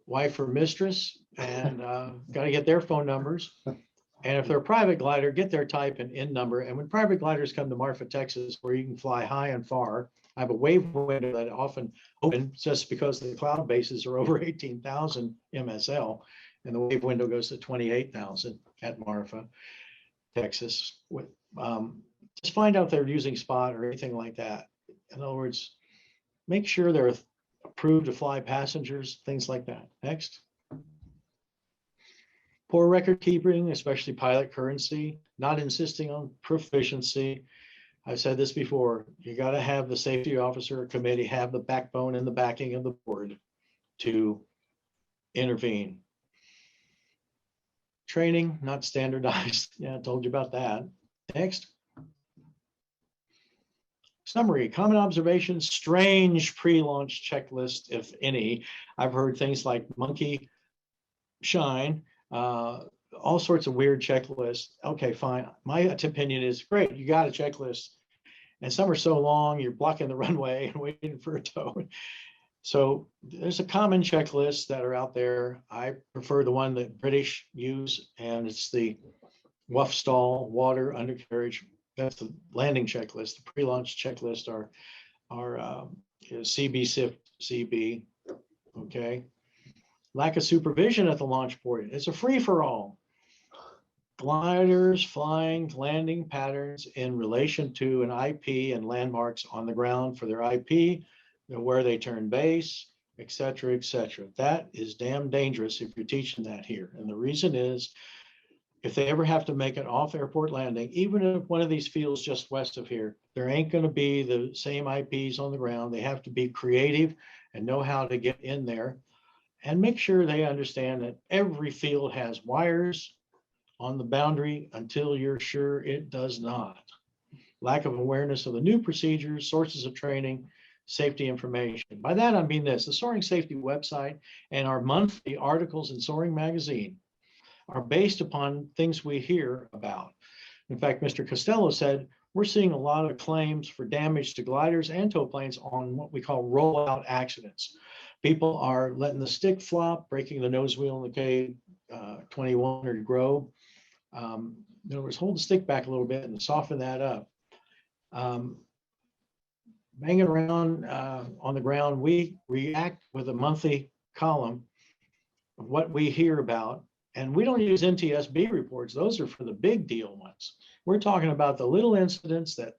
wife or mistress and got to get their phone numbers. And if they're a private glider, get their type and in number. And when private gliders come to Marfa, Texas, where you can fly high and far, I have a wave window that often opens just because the cloud bases are over 18,000 MSL. And the wave window goes to 28,000 at Marfa, Texas. Just find out if they're using spot or anything like that. In other words, make sure they're approved to fly passengers, things like that. Next. Poor record keeping, especially pilot currency, not insisting on proficiency. I've said this before, you got to have the safety officer committee have the backbone and the backing of the board to intervene. Training, not standardized. Yeah, I told you about that. Next. Summary, common observations, strange pre-launch checklist, if any. I've heard things like monkey shine, all sorts of weird checklists. Okay, fine. My opinion is great. You got a checklist, and some are so long, you're blocking the runway and waiting for a tow. So there's a common checklist that are out there. I prefer the one that British use, and it's the WUF stall, water, undercarriage. That's the landing checklist. The pre-launch checklist are CB, SIF, CB. Okay. Lack of supervision at the launch port. It's a free-for-all. Gliders flying landing patterns in relation to an IP and landmarks on the ground for their IP, where they turn base, et cetera, et cetera. That is damn dangerous if you're teaching that here. And the reason is, if they ever have to make an off-airport landing, even if one of these fields just west of here, there ain't going to be the same IPs on the ground. They have to be creative and know how to get in there and make sure they understand that every field has wires on the boundary until you're sure it does not. Lack of awareness of the new procedures, sources of training, safety information. By that, I mean this: the Soaring Safety website and our monthly articles in Soaring magazine are based upon things we hear about. In fact, Mr. Costello said, we're seeing a lot of claims for damage to gliders and tow planes on what we call rollout accidents. People are letting the stick flop, breaking the nose wheel in the K21 or grow. In other words, hold the stick back a little bit and soften that up. Banging around on the ground, we react with a monthly column of what we hear about. And we don't use NTSB reports. Those are for the big deal ones. We're talking about the little incidents that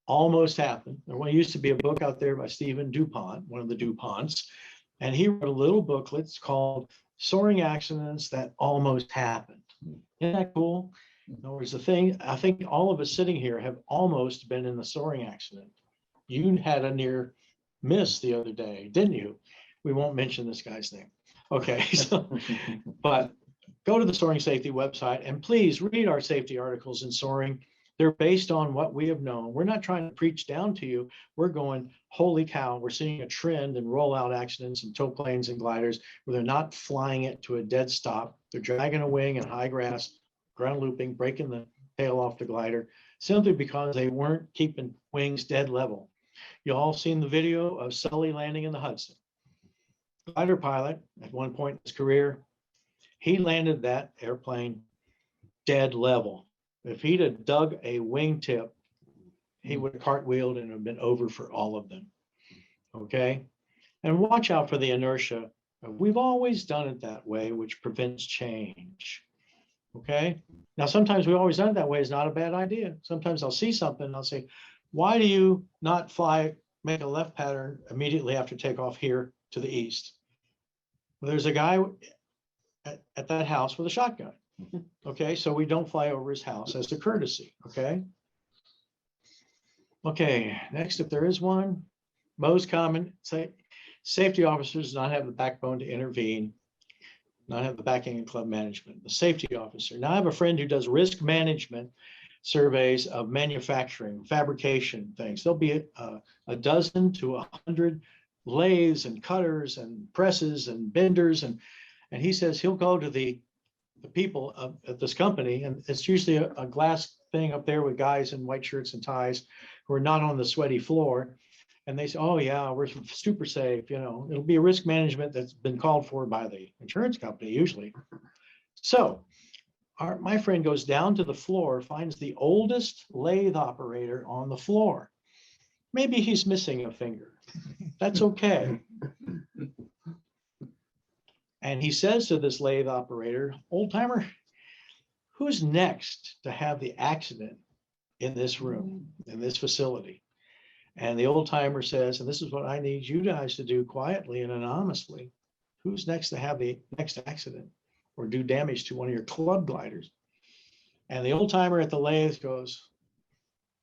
almost happened. There used to be a book out there by Stephen DuPont, one of the DuPonts, and he wrote a little booklet called Soaring Accidents That Almost Happened. Isn't that cool? In other words, the thing, I think all of us sitting here have almost been in the soaring accident. You had a near miss the other day, didn't you? We won't mention this guy's name. Okay, so, but go to the Soaring Safety website and please read our safety articles in Soaring. They're based on what we have known. We're not trying to preach down to you. We're going, holy cow, we're seeing a trend in rollout accidents and tow planes and gliders where they're not flying it to a dead stop. They're dragging a wing in high grass, ground looping, breaking the tail off the glider, simply because they weren't keeping wings dead level. You all seen the video of Sully landing in the Hudson. Glider pilot, at one point in his career, he landed that airplane dead level. If he'd have dug a wingtip, he would have cartwheeled and have been over for all of them. Okay? And watch out for the inertia. We've always done it that way, which prevents change. Okay? Now, sometimes we've always done it that way is not a bad idea. Sometimes I'll see something and I'll say, why do you not fly, make a left pattern immediately after takeoff here to the east? Well, there's a guy at that house with a shotgun. Okay, so we don't fly over his house as a courtesy. Okay. Okay, next, if there is one, most common, safety officers do not have the backbone to intervene, not have the backing in club management. The safety officer. Now I have a friend who does risk management surveys of manufacturing, fabrication things. There'll be a dozen to 100 lathes and cutters and presses and benders, and he says he'll go to the people at this company, and it's usually a glass thing up there with guys in white shirts and ties who are not on the sweaty floor, and they say, oh yeah, we're super safe. You know, it'll be a risk management that's been called for by the insurance company usually. So my friend goes down to the floor, finds the oldest lathe operator on the floor. Maybe he's missing a finger. That's okay. And he says to this lathe operator, old timer, who's next to have the accident in this room, in this facility? And the old timer says, and this is what I need you guys to do quietly and anonymously. Who's next to have the next accident or do damage to one of your club gliders? And the old timer at the lathe goes,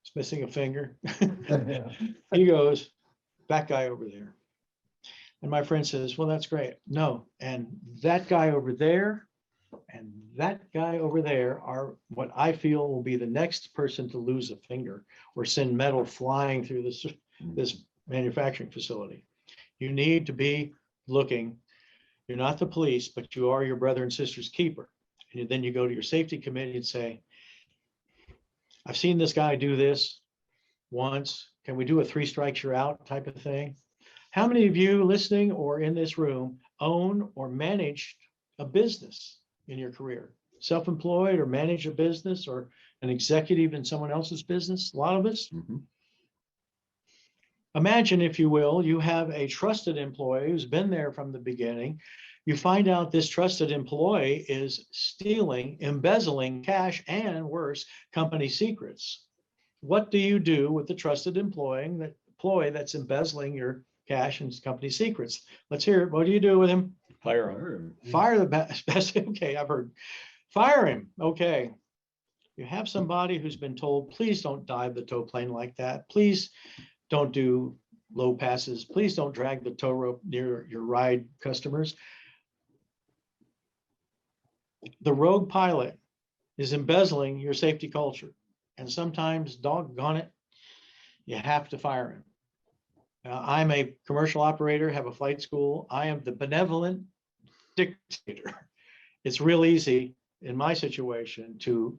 it's missing a finger. He goes, that guy over there. And my friend says, well, that's great. No, and that guy over there And that guy over there are what I feel will be the next person to lose a finger or send metal flying through this manufacturing facility. You need to be looking. You're not the police, but you are your brother and sister's keeper. And then you go to your safety committee and say, I've seen this guy do this once. Can we do a 3 strikes you're out type of thing? How many of you listening or in this room own or managed a business in your career? Self-employed or manage a business or an executive in someone else's business? A lot of us. Mhm. Imagine, if you will, you have a trusted employee who's been there from the beginning. You find out this trusted employee is stealing, embezzling cash, and worse, company secrets. What do you do with the trusted employee that's embezzling your cash and company secrets? Let's hear it. What do you do with him? Fire 'em. Fire 'em. Fire the best. Okay, I've heard. Fire him. Okay. You have somebody who's been told, please don't dive the tow plane like that. Please don't do low passes. Please don't drag the tow rope near your ride customers. The rogue pilot is embezzling your safety culture. And sometimes, doggone it, you have to fire him. I'm a commercial operator, have a flight school. I am the benevolent dictator. It's real easy in my situation to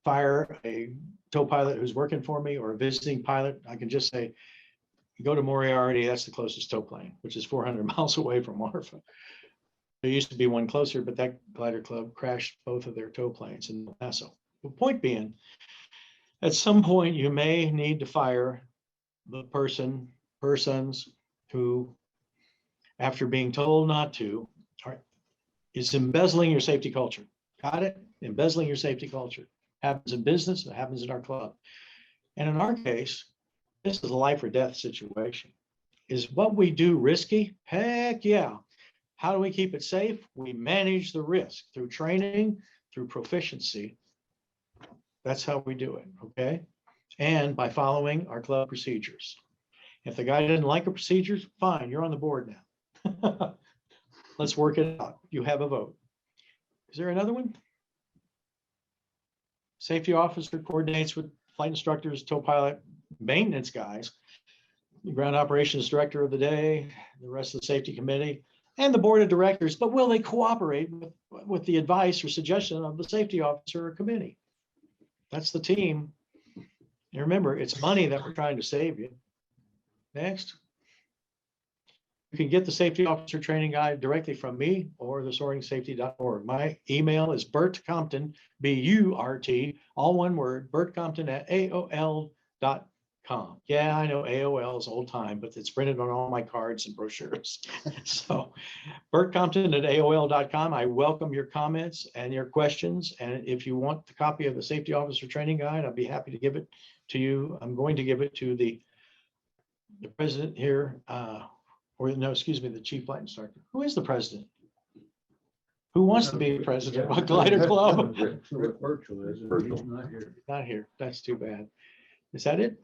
fire a tow pilot who's working for me or a visiting pilot. I can just say, go to Moriarty, that's the closest tow plane, which is 400 miles away from Marfa. There used to be one closer, but that glider club crashed both of their tow planes in El Paso. The point being, at some point you may need to fire the persons who, after being told not to, is embezzling your safety culture. Got it? Embezzling your safety culture. Happens in business, it happens in our club. And in our case, this is a life or death situation. Is what we do risky? Heck yeah. How do we keep it safe? We manage the risk through training, through proficiency. That's how we do it, okay? And by following our club procedures. If the guy didn't like the procedures, fine, you're on the board now. Let's work it out. You have a vote. Is there another one? Safety officer coordinates with flight instructors, tow pilot, maintenance guys, the ground operations director of the day, the rest of the safety committee, and the board of directors. But will they cooperate with the advice or suggestion of the safety officer or committee? That's the team. And remember, it's money that we're trying to save you. Next. You can get the safety officer training guide directly from me or the soaringsafety.org. My email is Burt Compton, B-U-R-T, all one word, Burt Compton at AOL.com. Yeah, I know AOL is old time, but it's printed on all my cards and brochures. So Burt Compton at AOL.com. I welcome your comments and your questions. And if you want the copy of the safety officer training guide, I'd be happy to give it to you. I'm going to give it to the president here, or no, excuse me, the chief flight instructor. Who is the president? Who wants to be president of a glider club? Rick Birchall is, and he's not here. Not here. That's too bad. Is that it?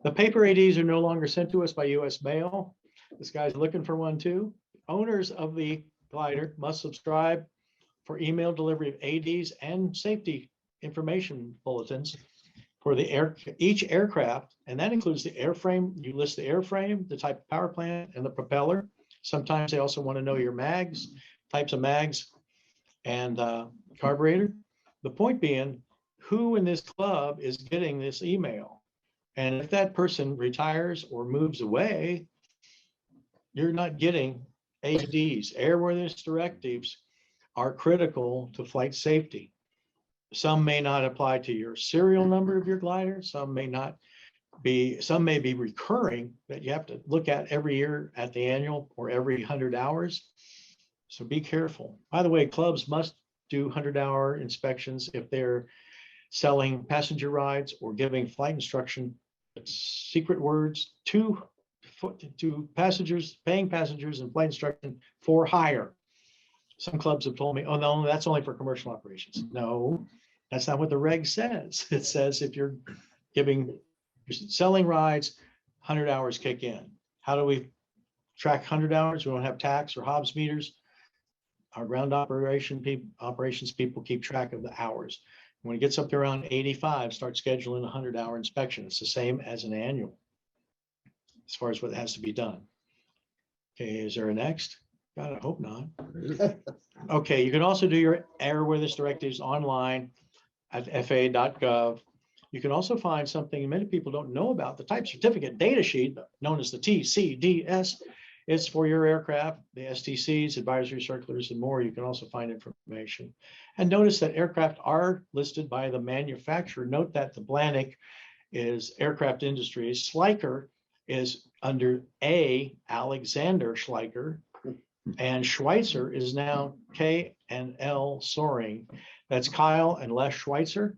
The paper ADs are no longer sent to us by US mail. This guy's looking for one too. Owners of the glider must subscribe for email delivery of ADs and safety information bulletins for each aircraft, and that includes the airframe. You list the airframe, the type of power plant, and the propeller. Sometimes they also want to know your mags, types of mags, and carburetor. The point being, who in this club is getting this email? And if that person retires or moves away, you're not getting ADs. Airworthiness directives are critical to flight safety. Some may not apply to your serial number of your glider. Some may be recurring that you have to look at every year at the annual or every 100 hours. So be careful. By the way, clubs must do 100-hour inspections if they're selling passenger rides or giving flight instruction secret words to passengers, paying passengers and flight instruction for hire. Some clubs have told me, oh no, that's only for commercial operations. No, that's not what the reg says. It says if you're selling rides, 100 hours kick in. How do we track 100 hours? We don't have tax or Hobbs meters. our ground operations people keep track of the hours. When it gets up to around 85, start scheduling a 100-hour inspection. It's the same as an annual as far as what has to be done. Okay, is there a next? God, I hope not. Okay, you can also do your airworthiness directives online at faa.gov. You can also find something many people don't know about, the type certificate data sheet known as the TCDS. It's for your aircraft, the STCs, advisory circulars, and more. You can also find information. And notice that aircraft are listed by the manufacturer. Note that the Blannick is Aircraft Industries. Schleicher is under A, Alexander Schleicher, and Schweitzer is now K&L Soaring. That's Kyle and Les Schweitzer.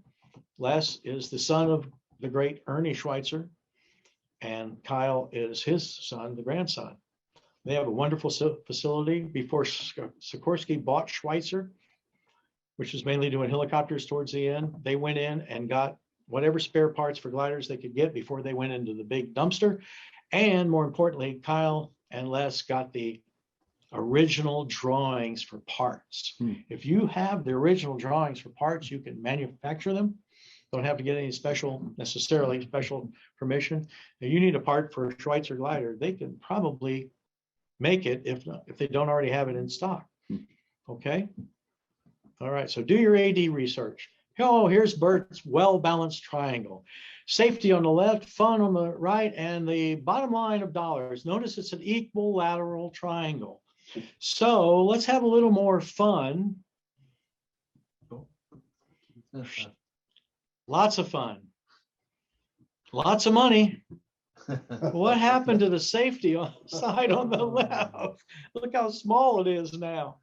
Les is the son of the great Ernie Schweitzer, and Kyle is his son, the grandson. They have a wonderful facility. Before Sikorsky bought Schweitzer, which was mainly doing helicopters towards the end, they went in and got whatever spare parts for gliders they could get before they went into the big dumpster. And more importantly, Kyle and Les got the original drawings for parts. If you have the original drawings for parts, you can manufacture them. Don't have to get any necessarily special permission. If you need a part for a Schweitzer glider, they can probably make it if they don't already have it in stock. Okay. All right. So do your AD research. Oh, here's Burt's well-balanced triangle. Safety on the left, fun on the right, and the bottom line of dollars. Notice it's an equilateral triangle. So let's have a little more fun. Lots of fun. Lots of money. What happened to the safety side on the left? Look how small it is now.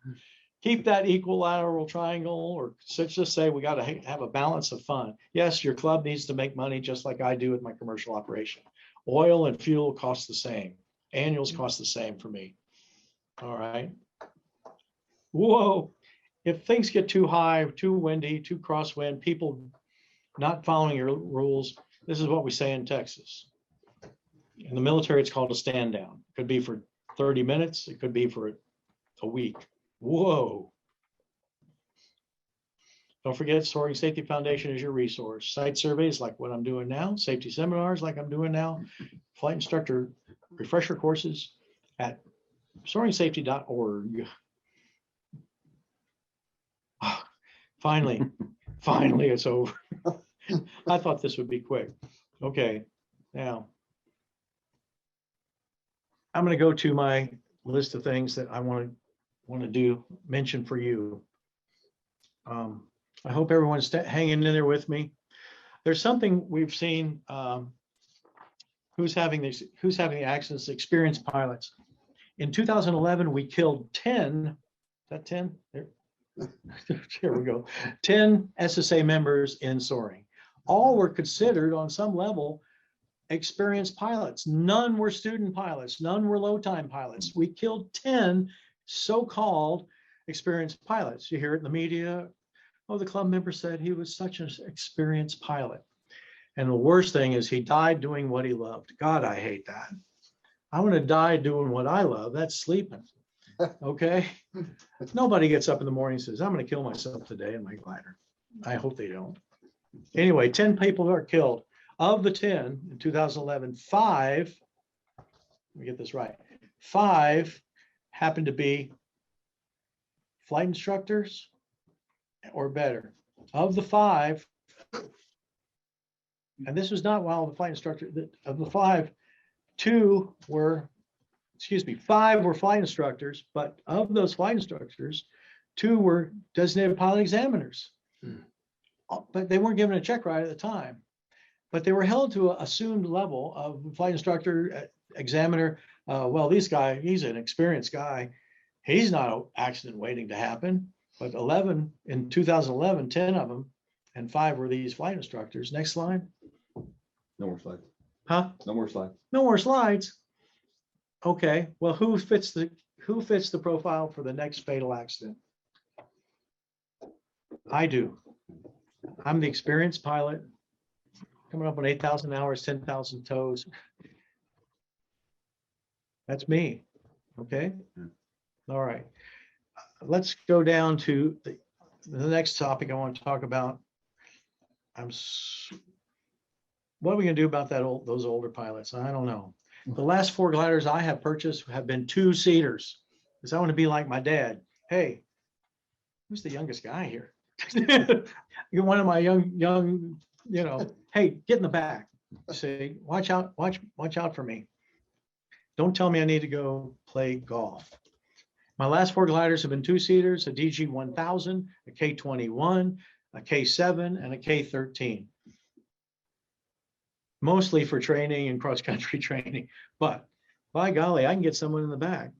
Keep that equilateral triangle, or let's just say we got to have a balance of fun. Yes, your club needs to make money just like I do with my commercial operation. Oil and fuel cost the same. Annuals cost the same for me. All right. Whoa. If things get too high, too windy, too crosswind, people not following your rules, this is what we say in Texas. In the military, it's called a stand down. It could be for 30 minutes. It could be for a week. Whoa. Don't forget, Soaring Safety Foundation is your resource. Site surveys like what I'm doing now, safety seminars like I'm doing now, flight instructor refresher courses at soaringsafety.org. Finally, it's over. I thought this would be quick. Okay, now I'm going to go to my list of things that I want to mention for you. I hope everyone's hanging in there with me. There's something we've seen. Who's having the accidents? Experienced pilots. In 2011, we killed 10. Is that 10? There we go. 10 SSA members in Soaring. All were considered on some level experienced pilots. None were student pilots. None were low-time pilots. We killed 10 so-called experienced pilots. You hear it in the media. Oh, the club member said he was such an experienced pilot. And the worst thing is he died doing what he loved. God, I hate that. I want to die doing what I love. That's sleeping. Okay. Nobody gets up in the morning and says, I'm going to kill myself today in my glider. I hope they don't. Anyway, 10 people are killed. Of the 10 in 2011, 5, let me get this right, 5 happened to be flight instructors or better. Of the 5, and this was not while the flight instructor, of the 5, 5 were flight instructors, but of those flight instructors, 2 were designated pilot examiners. But they weren't given a check ride at the time. But they were held to an assumed level of flight instructor, examiner. Well, this guy, he's an experienced guy. He's not an accident waiting to happen. But in 2011, 10 of them, and 5 were these flight instructors. Next slide. No more slides. Huh? No more slides. No more slides. Okay. Well, who fits the profile for the next fatal accident? I do. I'm the experienced pilot, coming up on 8,000 hours, 10,000 toes. That's me. Okay. All right. let's go down to the next topic I want to talk about. What are we gonna do about those older pilots? I don't know. The last 4 gliders I have purchased have been 2-seaters, because I want to be like my dad. Hey, who's the youngest guy here? You're one of my young, hey, get in the back. Say, watch out for me. Don't tell me I need to go play golf. My last 4 gliders have been 2-seaters, a DG 1000, a K21, a K7, and a K13. Mostly for training and cross-country training, but by golly, I can get someone in the back.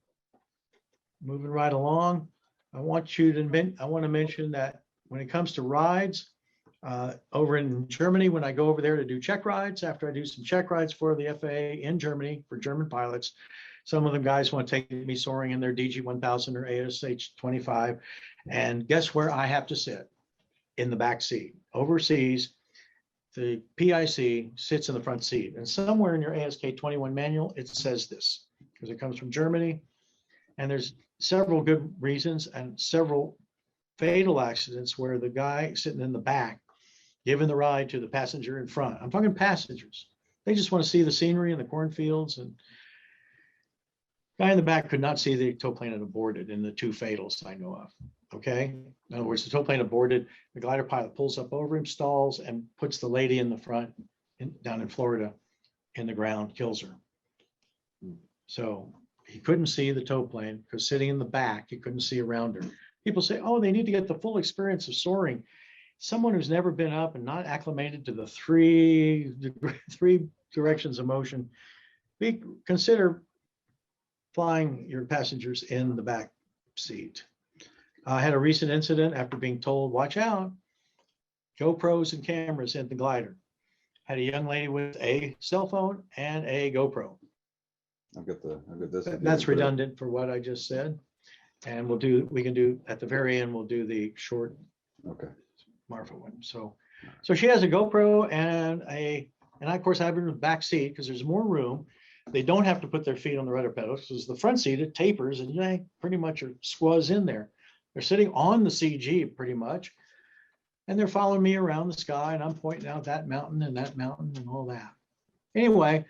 Moving right along, I want to mention that when it comes to rides, over in Germany, when I go over there to do check rides, after I do some check rides for the FAA in Germany for German pilots, some of them guys want to take me soaring in their DG 1000 or ASH 25, and guess where I have to sit? In the back seat. Overseas, the PIC sits in the front seat, and somewhere in your ASK 21 manual, it says this, because it comes from Germany. And there's several good reasons and several fatal accidents where the guy sitting in the back, giving the ride to the passenger in front. I'm talking passengers. They just want to see the scenery and the cornfields, and guy in the back could not see the tow plane had aborted in the 2 fatals I know of. Okay. In other words, the tow plane aborted, the glider pilot pulls up over him, stalls, and puts the lady in the front down in Florida in the ground, kills her. So he couldn't see the tow plane because sitting in the back, he couldn't see around her. People say, oh, they need to get the full experience of soaring. Someone who's never been up and not acclimated to the three directions of motion, consider flying your passengers in the back seat. I had a recent incident after being told, watch out, GoPros and cameras in the glider. Had a young lady with a cell phone and a GoPro. I've got this. That's redundant for what I just said. And we can do at the very end, we'll do the short Okay. Marfa one. So she has a GoPro and of course I have her in the back seat because there's more room. They don't have to put their feet on the rudder pedals because the front seat, it tapers and they pretty much are squaz in there. They're sitting on the CG pretty much, and they're following me around the sky, and I'm pointing out that mountain and all that. Anyway,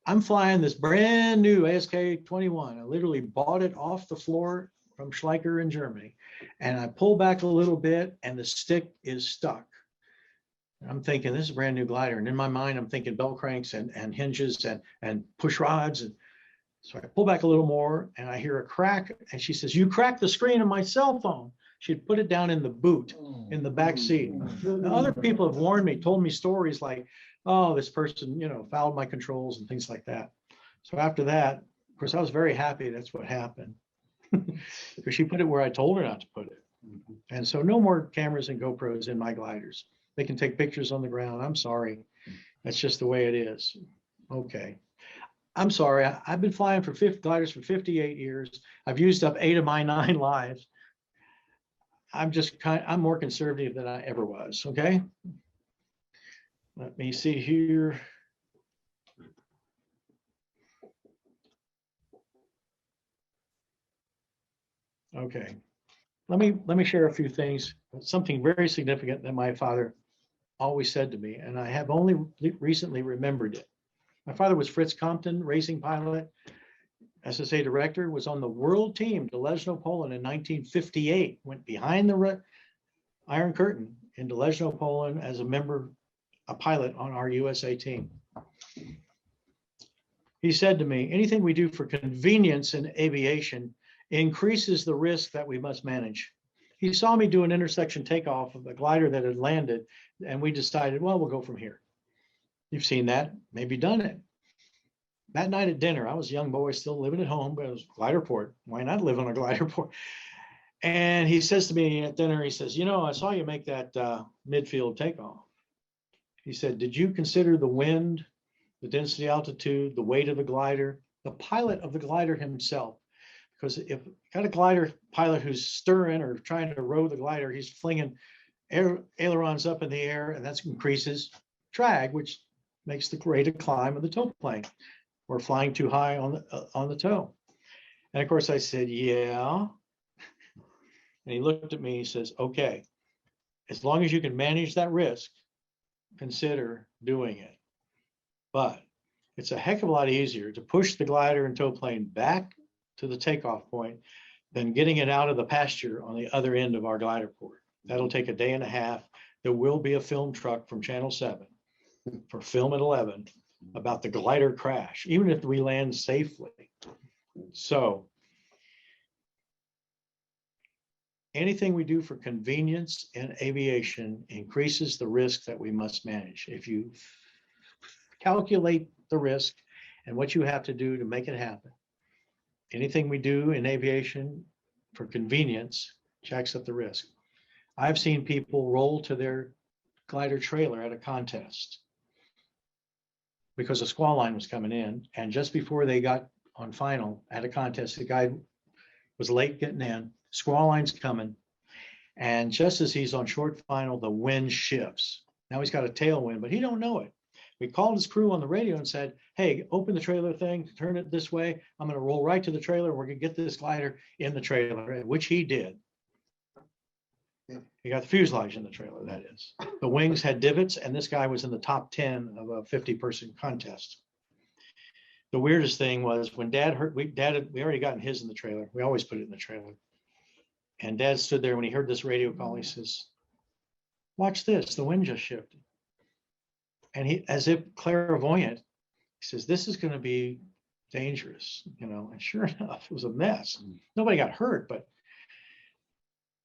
I'm flying this brand new ASK 21. I literally bought it off the floor from Schleicher in Germany, and I pull back a little bit, and the stick is stuck. I'm thinking this is a brand new glider, and in my mind, I'm thinking bell cranks and hinges and push rods, and so I pull back a little more and I hear a crack, and she says, you cracked the screen of my cell phone. She'd put it down in the boot in the back seat. Now, other people have warned me, told me stories like, oh, this person, fouled my controls and things like that. So after that, of course, I was very happy that's what happened because she put it where I told her not to put it. And so no more cameras and GoPros in my gliders. They can take pictures on the ground. I'm sorry. That's just the way it is. Okay. I'm sorry, I've been flying for gliders for 58 years. I've used up 8 of my 9 lives. I'm more conservative than I ever was, okay? Let me see here. Okay, let me share a few things, something very significant that my father always said to me, and I have only recently remembered it. My father was Burt Compton, racing pilot, SSA director, was on the world team to Leszno, Poland in 1958, went behind the Iron Curtain in Leszno, Poland as a pilot on our USA team. He said to me, anything we do for convenience in aviation increases the risk that we must manage. He saw me do an intersection takeoff of a glider that had landed, and we decided, well, we'll go from here. You've seen that, maybe done it. That night at dinner, I was a young boy still living at home, but it was glider port. Why not live on a glider port? And he says to me at dinner, he says, I saw you make that midfield takeoff. He said, did you consider the wind, the density altitude, the weight of the glider, the pilot of the glider himself? Because if you got a glider pilot who's stirring or trying to row the glider, he's flinging ailerons up in the air, and that increases drag, which makes the rate of climb of the tow plane. We're flying too high on the tow. And of course I said, yeah. And he looked at me, he says, okay, as long as you can manage that risk, consider doing it. But it's a heck of a lot easier to push the glider and tow plane back to the takeoff point than getting it out of the pasture on the other end of our glider port. That'll take a day and a half. There will be a film truck from Channel 7 for film at 11 about the glider crash, even if we land safely. So anything we do for convenience in aviation increases the risk that we must manage. If you calculate the risk and what you have to do to make it happen, anything we do in aviation for convenience jacks up the risk. I've seen people roll to their glider trailer at a contest because a squall line was coming in. And just before they got on final at a contest, the guy was late getting in, squall line's coming. And just as he's on short final, the wind shifts. Now he's got a tailwind, but he don't know it. We called his crew on the radio and said, hey, open the trailer thing, turn it this way. I'm going to roll right to the trailer. We're going to get this glider in the trailer, which he did. He got the fuselage in the trailer, that is. The wings had divots, and this guy was in the top 10 of a 50-person contest. The weirdest thing was when Dad heard, we already gotten his in the trailer. We always put it in the trailer. And Dad stood there when he heard this radio call. He says, watch this, the wind just shifted. And he, as if clairvoyant, he says, this is going to be dangerous, and sure enough, it was a mess. Nobody got hurt, but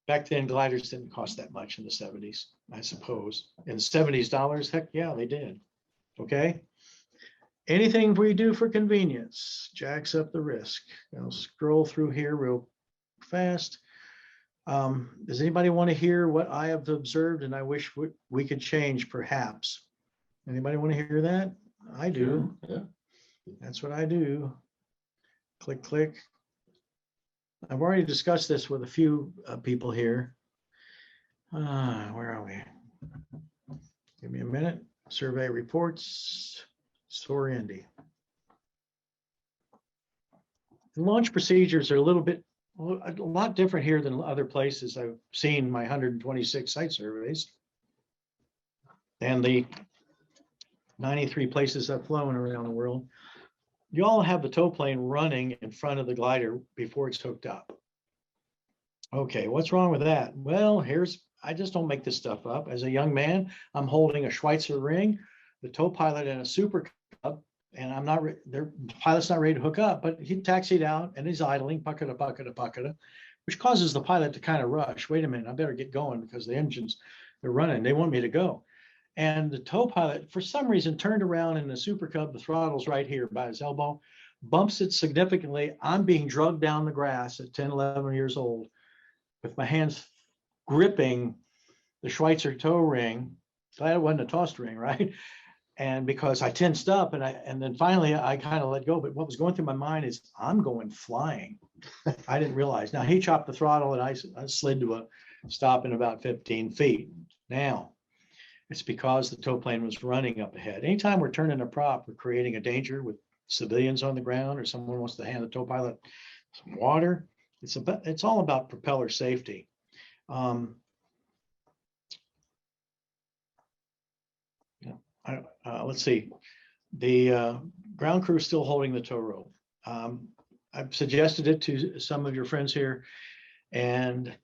back then gliders didn't cost that much in the 70s, I suppose. In the 70s dollars, heck yeah, they did. Okay. Anything we do for convenience jacks up the risk. I'll scroll through here real fast. Does anybody want to hear what I have observed and I wish we could change perhaps? Anybody want to hear that? I do. Yeah. That's what I do. Click, click. I've already discussed this with a few people here. Where are we? Give me a minute. Survey reports. SoarIndy. Launch procedures are a lot different here than other places. I've seen my 126 site surveys and the 93 places I've flown around the world. You all have the tow plane running in front of the glider before it's hooked up. Okay, what's wrong with that? Well, I just don't make this stuff up. As a young man, I'm holding a Schweitzer ring, the tow pilot in a Super Cub, and the pilot's not ready to hook up, but he taxied out and he's idling, puckata, which causes the pilot to kind of rush. Wait a minute, I better get going because the engines, they're running. They want me to go. And the tow pilot, for some reason, turned around in the Super Cub, the throttle's right here by his elbow, bumps it significantly. I'm being drugged down the grass at 10, 11 years old with my hands gripping the Schweitzer tow ring. Glad it wasn't a tossed ring, right? And because I tensed up and then finally I kind of let go. But what was going through my mind is I'm going flying. I didn't realize. Now he chopped the throttle and I slid to a stop in about 15 feet. Now, it's because the tow plane was running up ahead. Anytime we're turning a prop, we're creating a danger with civilians on the ground or someone wants to hand the tow pilot some water. It's all about propeller safety. Let's see. The ground crew is still holding the tow rope. I've suggested it to some of your friends here, and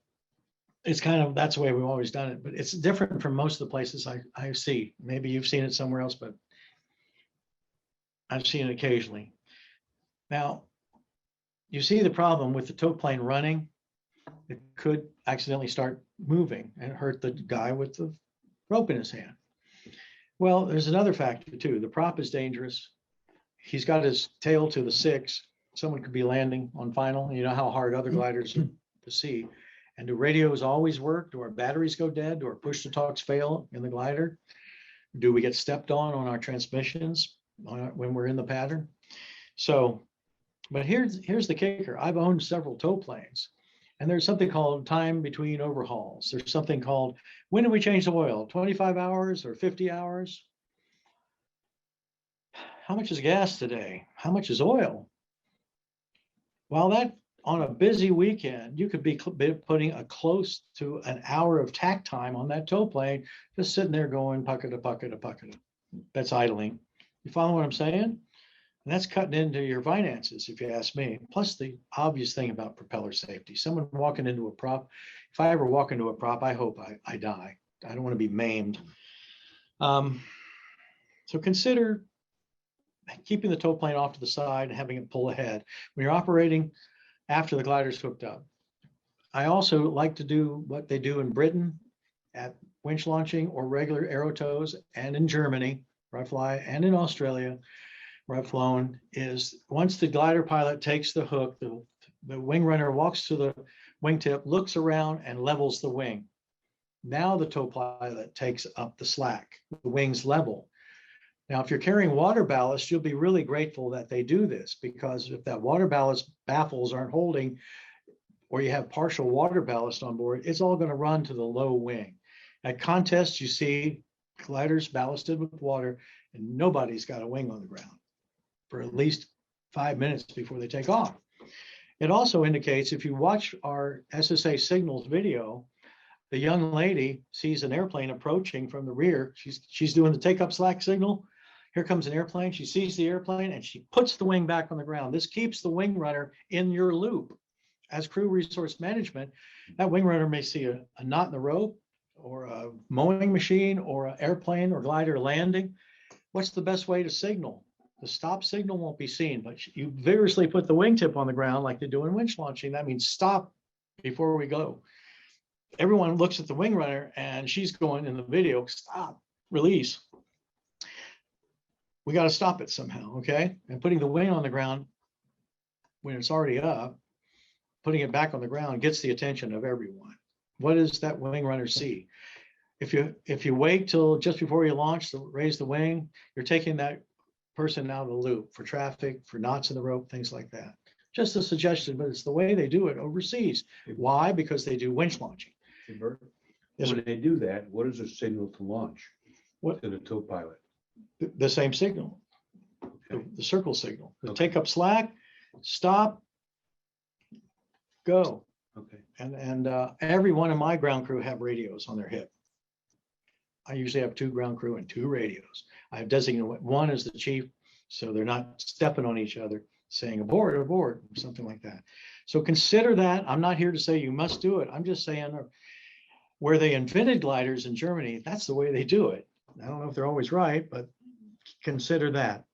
it's that's the way we've always done it, but it's different from most of the places I see. Maybe you've seen it somewhere else, but I've seen it occasionally. Now, you see the problem with the tow plane running, it could accidentally start moving and hurt the guy with the rope in his hand. Well, there's another factor too. The prop is dangerous. He's got his tail to the 6. Someone could be landing on final. You know how hard other gliders are to see. And do radios always work? Do our batteries go dead? Do our push-to-talks fail in the glider? Do we get stepped on our transmissions when we're in the pattern? So, but here's the kicker. I've owned several tow planes, and there's something called time between overhauls. There's something called, when do we change the oil? 25 hours or 50 hours? How much is gas today? How much is oil? Well, that on a busy weekend, you could be putting a close to an hour of tack time on that tow plane, just sitting there going pucket to pucket to pucket. That's idling. You follow what I'm saying? And that's cutting into your finances, if you ask me. Plus the obvious thing about propeller safety. Someone walking into a prop, if I ever walk into a prop, I hope I die. I don't want to be maimed. So consider keeping the tow plane off to the side and having it pull ahead when you're operating after the glider's hooked up. I also like to do what they do in Britain at winch launching or regular aero tows, and in Germany, where I fly, and in Australia, where I've flown, is once the glider pilot takes the hook, the wing runner walks to the wingtip, looks around and levels the wing. Now the tow pilot takes up the slack, the wing's level. Now, if you're carrying water ballast, you'll be really grateful that they do this, because if that water ballast baffles aren't holding, or you have partial water ballast on board, it's all going to run to the low wing. At contests, you see gliders ballasted with water, and nobody's got a wing on the ground for at least 5 minutes before they take off. It also indicates, if you watch our SSA signals video, the young lady sees an airplane approaching from the rear. She's doing the take up slack signal. Here comes an airplane. She sees the airplane and she puts the wing back on the ground. This keeps the wing runner in your loop. As crew resource management, that wing runner may see a knot in the rope, or a mowing machine, or an airplane or glider landing. What's the best way to signal? The stop signal won't be seen, but you vigorously put the wingtip on the ground like they do in winch launching. That means stop before we go. Everyone looks at the wing runner and she's going in the video, stop, release. We got to stop it somehow, okay? And putting the wing on the ground when it's already up, putting it back on the ground gets the attention of everyone. What does that wing runner see? If you wait till just before you launch to raise the wing, you're taking that person out of the loop for traffic, for knots in the rope, things like that. Just a suggestion, but it's the way they do it overseas. Why? Because they do winch launching. Hey, Bert, Yes, when they do that, what is the signal to launch? What? To the tow pilot? The same signal, Okay. the circle signal. The Okay. take up slack, stop, go. Okay. And every one of my ground crew have radios on their hip. I usually have 2 ground crew and 2 radios. I have designated one as the chief, so they're not stepping on each other, saying abort, abort, something like that. So consider that. I'm not here to say you must do it. I'm just saying where they invented gliders in Germany, that's the way they do it. I don't know if they're always right, but consider that.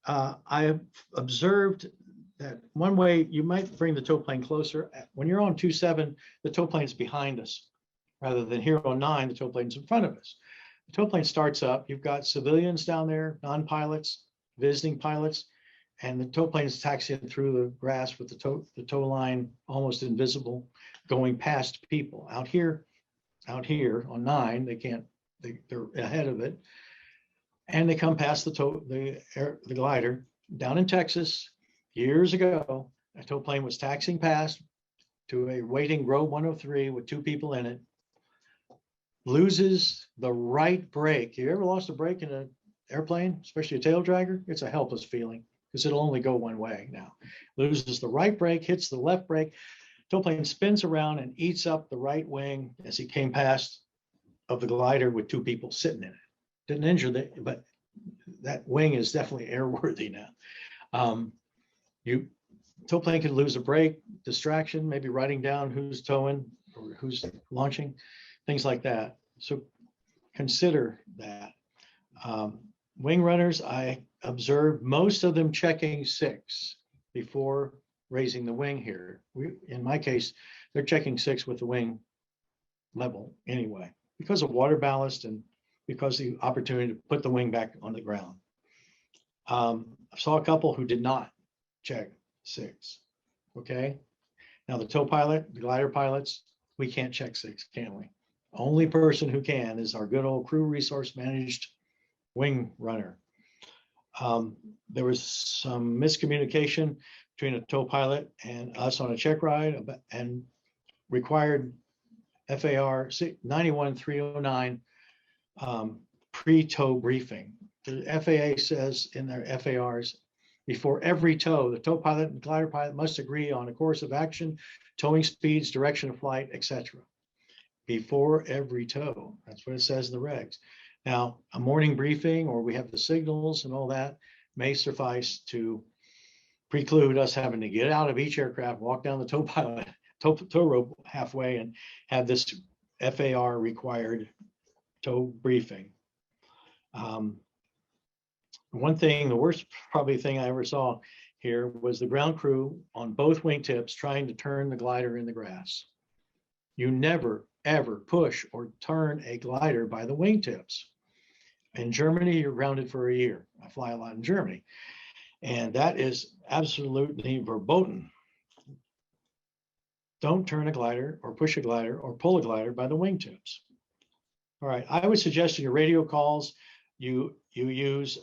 I have observed that one way you might bring the tow plane closer. When you're on 2.7, the tow plane is behind us, rather than here on 9, the tow plane's in front of us. The tow plane starts up. You've got civilians down there, non-pilots, visiting pilots, and the tow plane is taxiing through the grass with the tow line almost invisible, going past people. Out here on 9, they can't. They're ahead of it, and they come past the glider. Down in Texas, years ago, a tow plane was taxiing past to a waiting Grove 103 with 2 people in it, loses the right brake. You ever lost a brake in an airplane, especially a tail dragger? It's a helpless feeling because it'll only go one way now. Loses the right brake, hits the left brake. Tow plane spins around and eats up the right wing as he came past of the glider with 2 people sitting in it. Didn't injure but that wing is definitely airworthy now. Tow plane could lose a brake, distraction, maybe writing down who's towing or who's launching, things like that. So consider that. Wing runners, I observed most of them checking 6 before raising the wing here. In my case, they're checking 6 with the wing level anyway, because of water ballast and because the opportunity to put the wing back on the ground. I saw a couple who did not check 6. Okay. Now the tow pilot, the glider pilots, we can't check 6, can we? Only person who can is our good old crew resource managed wing runner. There was some miscommunication between a tow pilot and us on a check ride and required FAR 91309 pre-tow briefing. The FAA says in their FARs, Before every tow, the tow pilot and glider pilot must agree on a course of action, towing speeds, direction of flight, etc. Before every tow. That's what it says in the regs. Now, a morning briefing, or we have the signals and all that, may suffice to preclude us having to get out of each aircraft, walk down the tow rope halfway, and have this FAR required tow briefing. One thing, the worst probably thing I ever saw here was the ground crew on both wingtips trying to turn the glider in the grass. You never, ever push or turn a glider by the wingtips. In Germany, you're grounded for a year. I fly a lot in Germany. And that is absolutely verboten. Don't turn a glider or push a glider or pull a glider by the wingtips. All right, I would suggest in your radio calls, you use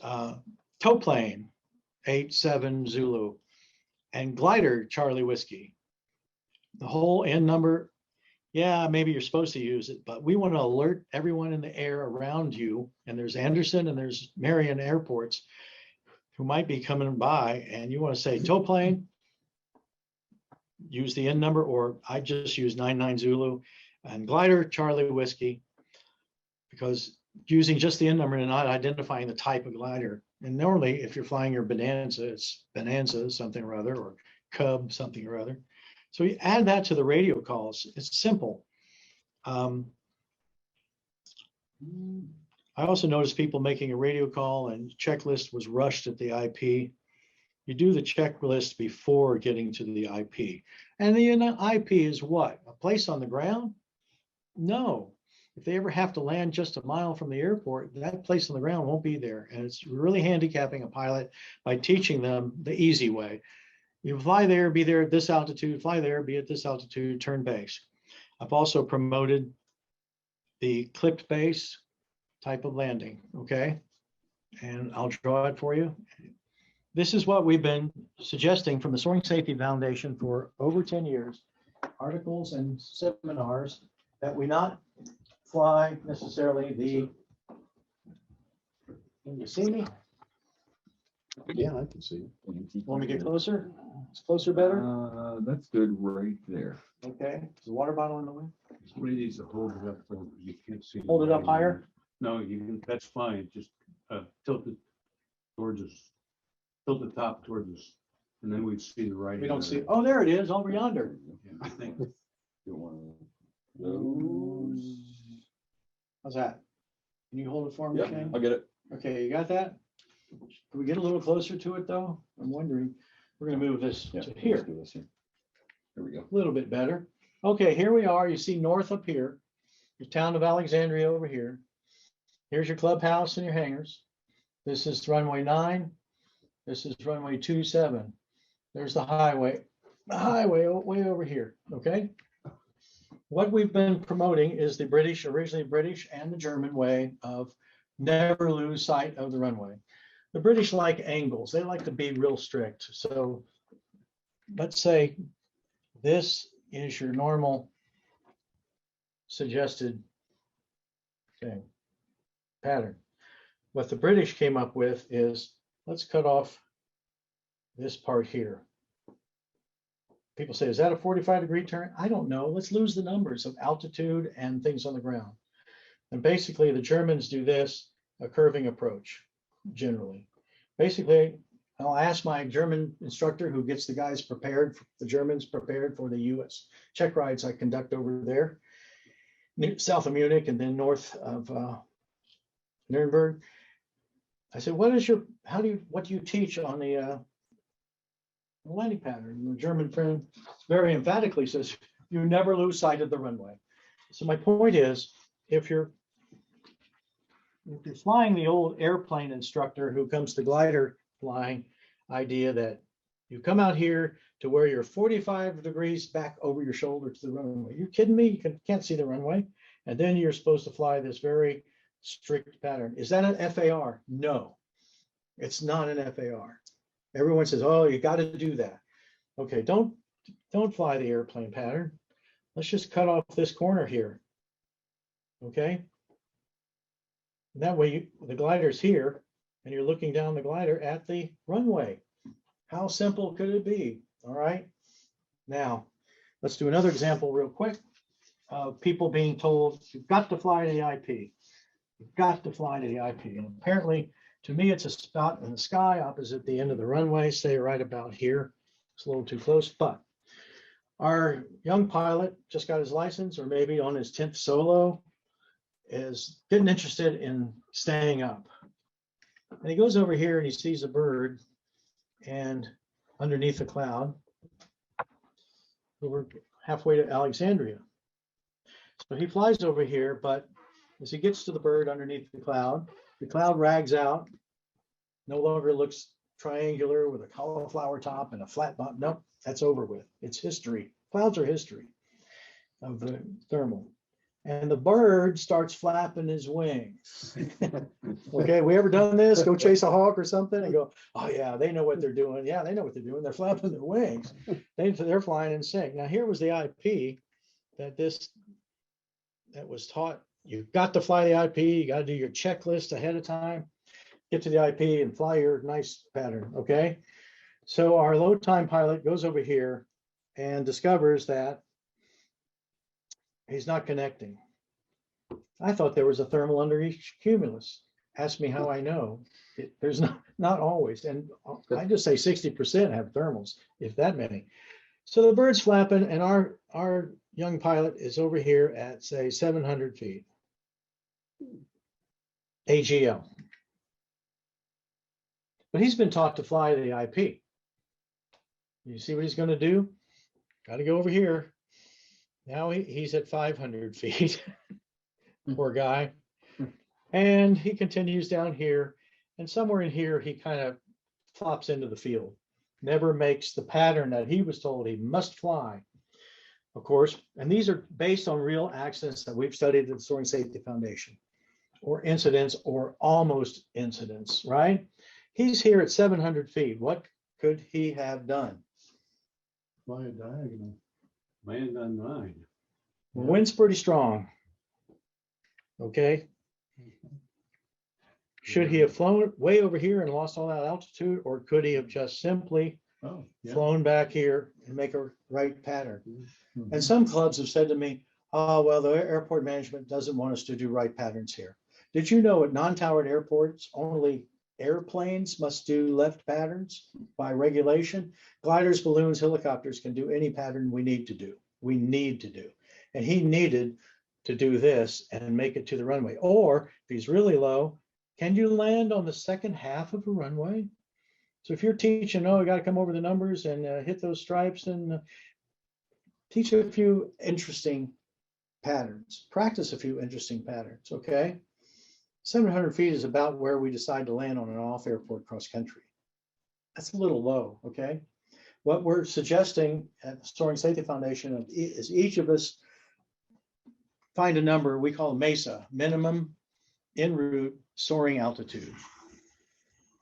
tow plane 87 Zulu and glider Charlie Whiskey. The whole end number, yeah, maybe you're supposed to use it, but we want to alert everyone in the air around you. And there's Anderson and there's Marion airports who might be coming by, and you want to say tow plane, use the end number, or I just use 99 Zulu and glider Charlie Whiskey, because using just the end number and not identifying the type of glider. And normally, if you're flying your Bonanza, it's Bonanza something or other, or Cub something or other. So you add that to the radio calls. It's simple. I also noticed people making a radio call and checklist was rushed at the IP. You do the checklist before getting to the IP. And the IP is what? A place on the ground? No. If they ever have to land just a mile from the airport, that place on the ground won't be there. And it's really handicapping a pilot by teaching them the easy way. You fly there, be there at this altitude, fly there, be at this altitude, turn base. I've also promoted the clipped base type of landing, okay? And I'll draw it for you. This is what we've been suggesting from the Soaring Safety Foundation for over 10 years, articles and seminars, that we not fly necessarily the, can you see me? Yeah, I can see. Want me to get closer? It's closer better? That's good right there. Okay, is the water bottle in the way? Somebody needs to hold it up so you can't see. Hold it up higher? No, you can, that's fine. Just tilt it towards us. Tilt the top towards us. And then we'd see the writing. We don't see, oh, there it is, over yonder. Yeah, I think. How's that? Can you hold it for me, Yeah, Shane? I'll get it. Okay, you got that? Can we get a little closer to it though? I'm wondering. We're gonna move this Yeah, to let's here, do this here. There we go. a little bit better. Okay, here we are. You see north up here, your town of Alexandria over here. Here's your clubhouse and your hangars. This is runway 9. This is runway 27. There's the highway way over here, okay? What we've been promoting is the British, originally British and the German way of never lose sight of the runway. The British like angles. They like to be real strict. So let's say this is your normal suggested thing, pattern. What the British came up with is, let's cut off this part here. People say, is that a 45-degree turn? I don't know. Let's lose the numbers of altitude and things on the ground. And basically, the Germans do this, a curving approach, generally. Basically, I'll ask my German instructor who gets the guys prepared, the Germans prepared for the US check rides I conduct over there, south of Munich and then north of Nuremberg. I said, what do you teach on the landing pattern? And the German friend very emphatically says, you never lose sight of the runway. So my point is, if you're flying the old airplane instructor who comes to glider flying idea that you come out here to where you're 45 degrees back over your shoulder to the runway. You're kidding me? You can't see the runway. And then you're supposed to fly this very strict pattern. Is that an FAR? No, it's not an FAR. Everyone says, oh, you got to do that. Okay, don't fly the airplane pattern. Let's just cut off this corner here. Okay. And that way the glider's here and you're looking down the glider at the runway. How simple could it be? All right. Now, let's do another example real quick of people being told, you've got to fly to the IP. You've got to fly to the IP. And apparently, to me, it's a spot in the sky opposite the end of the runway, say right about here. It's a little too close, but our young pilot just got his license, or maybe on his 10th solo, is getting interested in staying up. And he goes over here and he sees a bird and underneath the cloud, we're halfway to Alexandria. So he flies over here, but as he gets to the bird underneath the cloud rags out, no longer looks triangular with a cauliflower top and a flat bottom. Nope, that's over with. It's history. Clouds are history of the thermal. And the bird starts flapping his wings. Okay, we ever done this? Go chase a hawk or something and go, oh yeah, they know what they're doing. Yeah, they know what they're doing. They're flapping their wings. They're flying in sync. Now here was the IP that was taught. You've got to fly the IP. You got to do your checklist ahead of time. Get to the IP and fly your nice pattern. Okay. So our low time pilot goes over here and discovers that he's not connecting. I thought there was a thermal under each cumulus. Ask me how I know. There's not always. And I just say 60% have thermals, if that many. So the bird's flapping and our young pilot is over here at, say, 700 feet. AGL. But he's been taught to fly the IP. You see what he's going to do? Got to go over here. Now he's at 500 feet. Poor guy. And he continues down here. And somewhere in here, he kind of flops into the field. Never makes the pattern that he was told he must fly. Of course, and these are based on real accidents that we've studied at the Soaring Safety Foundation, or incidents or almost incidents, right? He's here at 700 feet. What could he have done? Fly a diagonal. Land on 9. Wind's pretty strong. Okay. Should he have flown way over here and lost all that altitude, or could he have just simply Oh, yeah. flown back here and make a right pattern? Mhm. And some clubs have said to me, oh, well, the airport management doesn't want us to do right patterns here. Did you know at non-towered airports, only airplanes must do left patterns by regulation? Gliders, balloons, helicopters can do any pattern we need to do. We need to do. And he needed to do this and make it to the runway. Or if he's really low, can you land on the second half of a runway? So if you're teaching, oh, you got to come over the numbers and hit those stripes and teach a few interesting patterns, practice a few interesting patterns, okay? 700 feet is about where we decide to land on an off airport cross country. That's a little low, okay? What we're suggesting at the Soaring Safety Foundation is each of us find a number we call a MESA, minimum en route soaring altitude.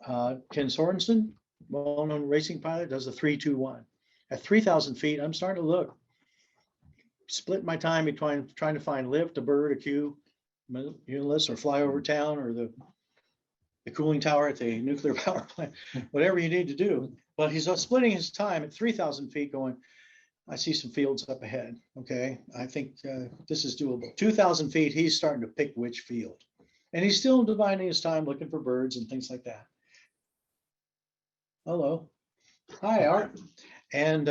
Ken Sorensen, well-known racing pilot, does the 3-2-1. At 3,000 feet, I'm starting to look. Split my time between trying to find lift, a bird, a cue, uniless, or fly over town, or the cooling tower at the nuclear power plant, whatever you need to do. But he's splitting his time at 3,000 feet going, I see some fields up ahead. Okay, I think this is doable. 2,000 feet, he's starting to pick which field. And he's still dividing his time looking for birds and things like that. Hello. Hi, Art. And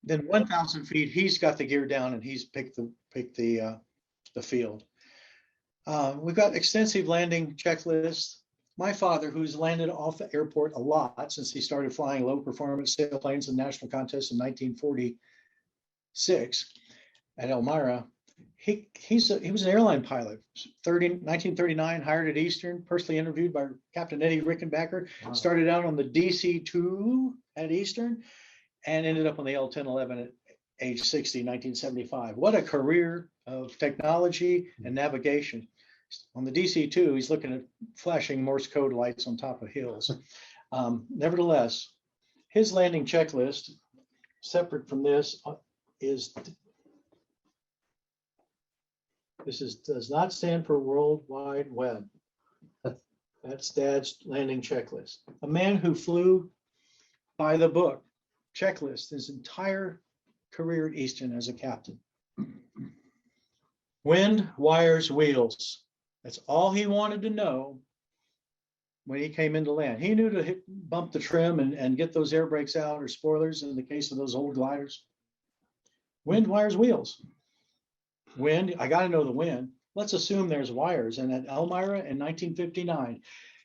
then 1,000 feet, he's got the gear down and he's picked the field. We've got extensive landing checklists. My father, who's landed off the airport a lot since he started flying low performance sailplanes in national contests in 1946 at Elmira, he was an airline pilot. 1939, hired at Eastern, personally interviewed by Captain Eddie Rickenbacker. Wow. Started out on the DC-2 at Eastern and ended up on the L-1011 at age 60, 1975. What a career of technology and navigation. On the DC-2, he's looking at flashing Morse code lights on top of hills. Nevertheless, his landing checklist, separate from this, does not stand for World Wide Web. That's Dad's landing checklist. A man who flew by the book checklist his entire career at Easton as a captain. Wind, wires, wheels. That's all he wanted to know when he came into land. He knew to bump the trim and get those air brakes out or spoilers in the case of those old gliders. Wind, wires, wheels. Wind, I got to know the wind. Let's assume there's wires. And at Elmira in 1959,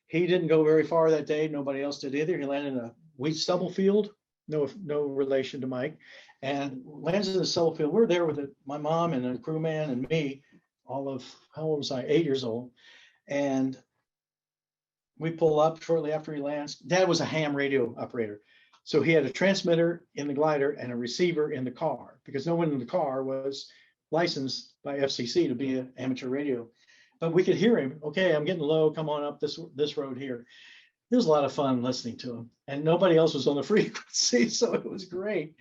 he didn't go very far that day. Nobody else did either. He landed in a wheat stubble field. No relation to Mike. And lands in the stubble field. We're there with my mom and a crewman and me, how old was I? 8 years old. And we pull up shortly after he lands. Dad was a ham radio operator. So he had a transmitter in the glider and a receiver in the car because no one in the car was licensed by FCC to be an amateur radio. But we could hear him. Okay, I'm getting low. Come on up this road here. It was a lot of fun listening to him. And nobody else was on the frequency, so it was great.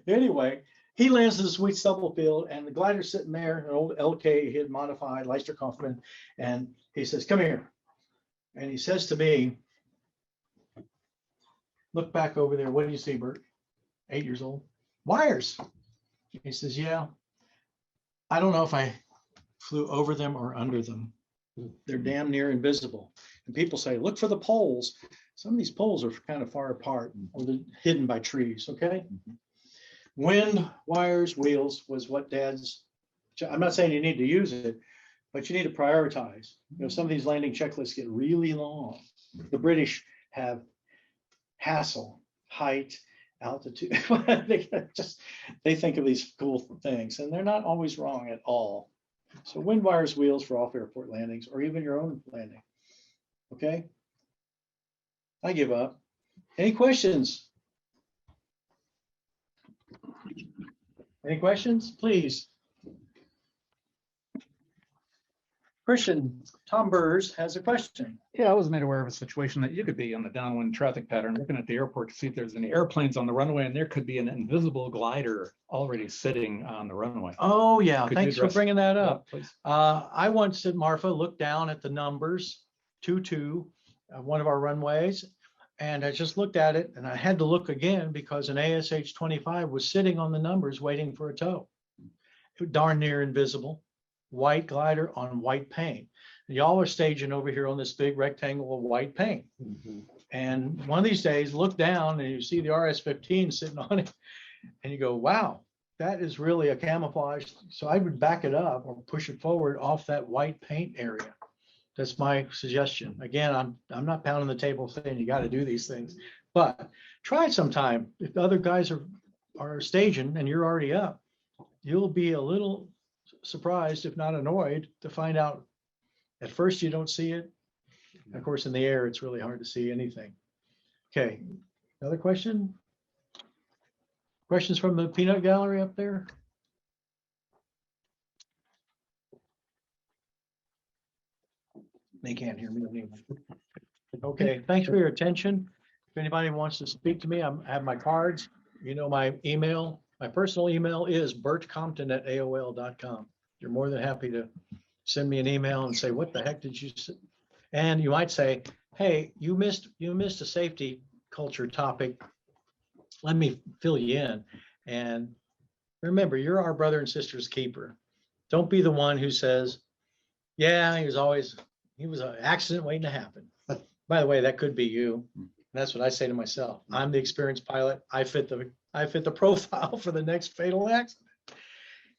Anyway, he lands in the sweet stubble field and the glider's sitting there, an old LK he had modified, Leister Kaufman. And he says, come here. And he says to me, look back over there. What do you see, Bert? 8 years old. Wires. He says, yeah. I don't know if I flew over them or under them. They're damn near invisible. And people say, look for the poles. Some of these poles are kind of far apart or they're hidden by trees, okay? Wind, wires, wheels was what Dad's, I'm not saying you need to use it, but you need to prioritize. You know, some of these landing checklists get really long. The British have hassle, height, altitude. they think of these cool things and they're not always wrong at all. So wind, wires, wheels for off airport landings or even your own landing. Okay. I give up. Any questions? Any questions, please? Christian, Tom Burrs has a question. Yeah, I was made aware of a situation that you could be on the downwind traffic pattern, looking at the airport to see if there's any airplanes on the runway, and there could be an invisible glider already sitting on the runway. Oh, yeah. Could you Thanks for address bringing that up. Please. I once at Marfa looked down at the numbers, 22, one of our runways, and I just looked at it and I had to look again because an ASH 25 was sitting on the numbers waiting for a tow. Darn near invisible, white glider on white paint. Y'all are staging over here on this big rectangle of white paint. And one of these days, look down and you see the RS-15 sitting on it and you go, wow, that is really a camouflage. So I would back it up or push it forward off that white paint area. That's my suggestion. Again, I'm not pounding the table saying you got to do these things, but try it sometime. If the other guys are staging and you're already up, you'll be a little surprised, if not annoyed, to find out at first you don't see it. Of course, in the air, it's really hard to see anything. Okay, another question? Questions from the peanut gallery up there? They can't hear me anyway. Okay, thanks for your attention. If anybody wants to speak to me, I have my cards. You know my email. My personal email is burtcompton@aol.com. You're more than happy to send me an email and say, what the heck did you say? And you might say, hey, you missed a safety culture topic. Let me fill you in. And remember, you're our brother and sister's keeper. Don't be the one who says, yeah, he was an accident waiting to happen. By the way, that could be you. And that's what I say to myself. I'm the experienced pilot. I fit the profile for the next fatal accident.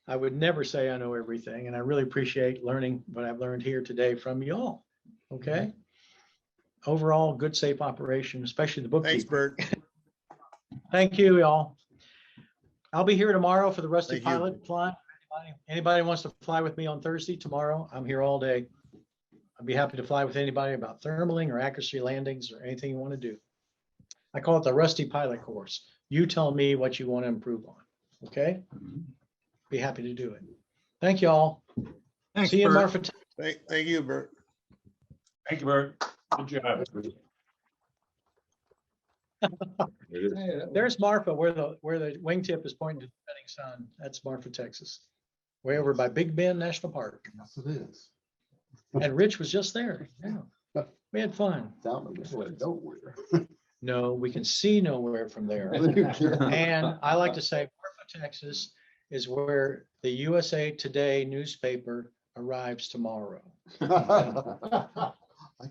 I would never say I know everything. And I really appreciate learning what I've learned here today from you all. Okay. Overall, good, safe operation, especially the bookkeeper. Thanks, Bert. Thank you, y'all. I'll be here tomorrow for the Rusty Thank you. Pilot fly. Anybody wants to fly with me on Thursday, tomorrow, I'm here all day. I'd be happy to fly with anybody about thermaling or accuracy landings or anything you want to do. I call it the Rusty Pilot course. You tell me what you want to improve on. Okay? Be happy to do it. Thank you all. Thanks, See you in Bert. Marfa. Thank you, Bert. Thank you, Bert. Good job. There's Marfa where the wingtip is pointing to the setting sun. That's Marfa, Texas. Way over by Big Bend National Park. Yes, it is. And Rich was just there. Yeah. We had fun. Down this way, don't we? No, we can see nowhere from there. And I like to say, Marfa, Texas is where the USA Today newspaper arrives tomorrow. I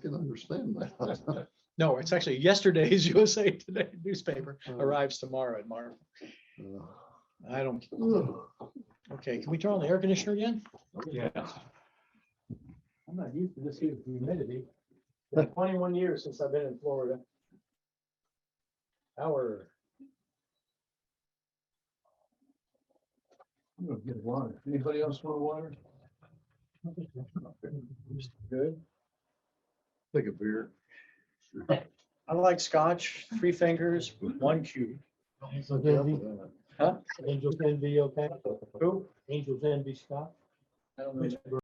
can understand that. No, it's actually yesterday's USA Today newspaper arrives tomorrow at Marfa. I don't, okay, can we turn on the air conditioner again? Yeah. I'm not used to this humidity. It's been 21 years since I've been in Florida. I'm gonna get water. Anybody else want water? Good. Take a beer. I like scotch, 3 fingers, 1 cube. Huh? Angels Envy, okay? Who? Angels Envy Scott. I don't know.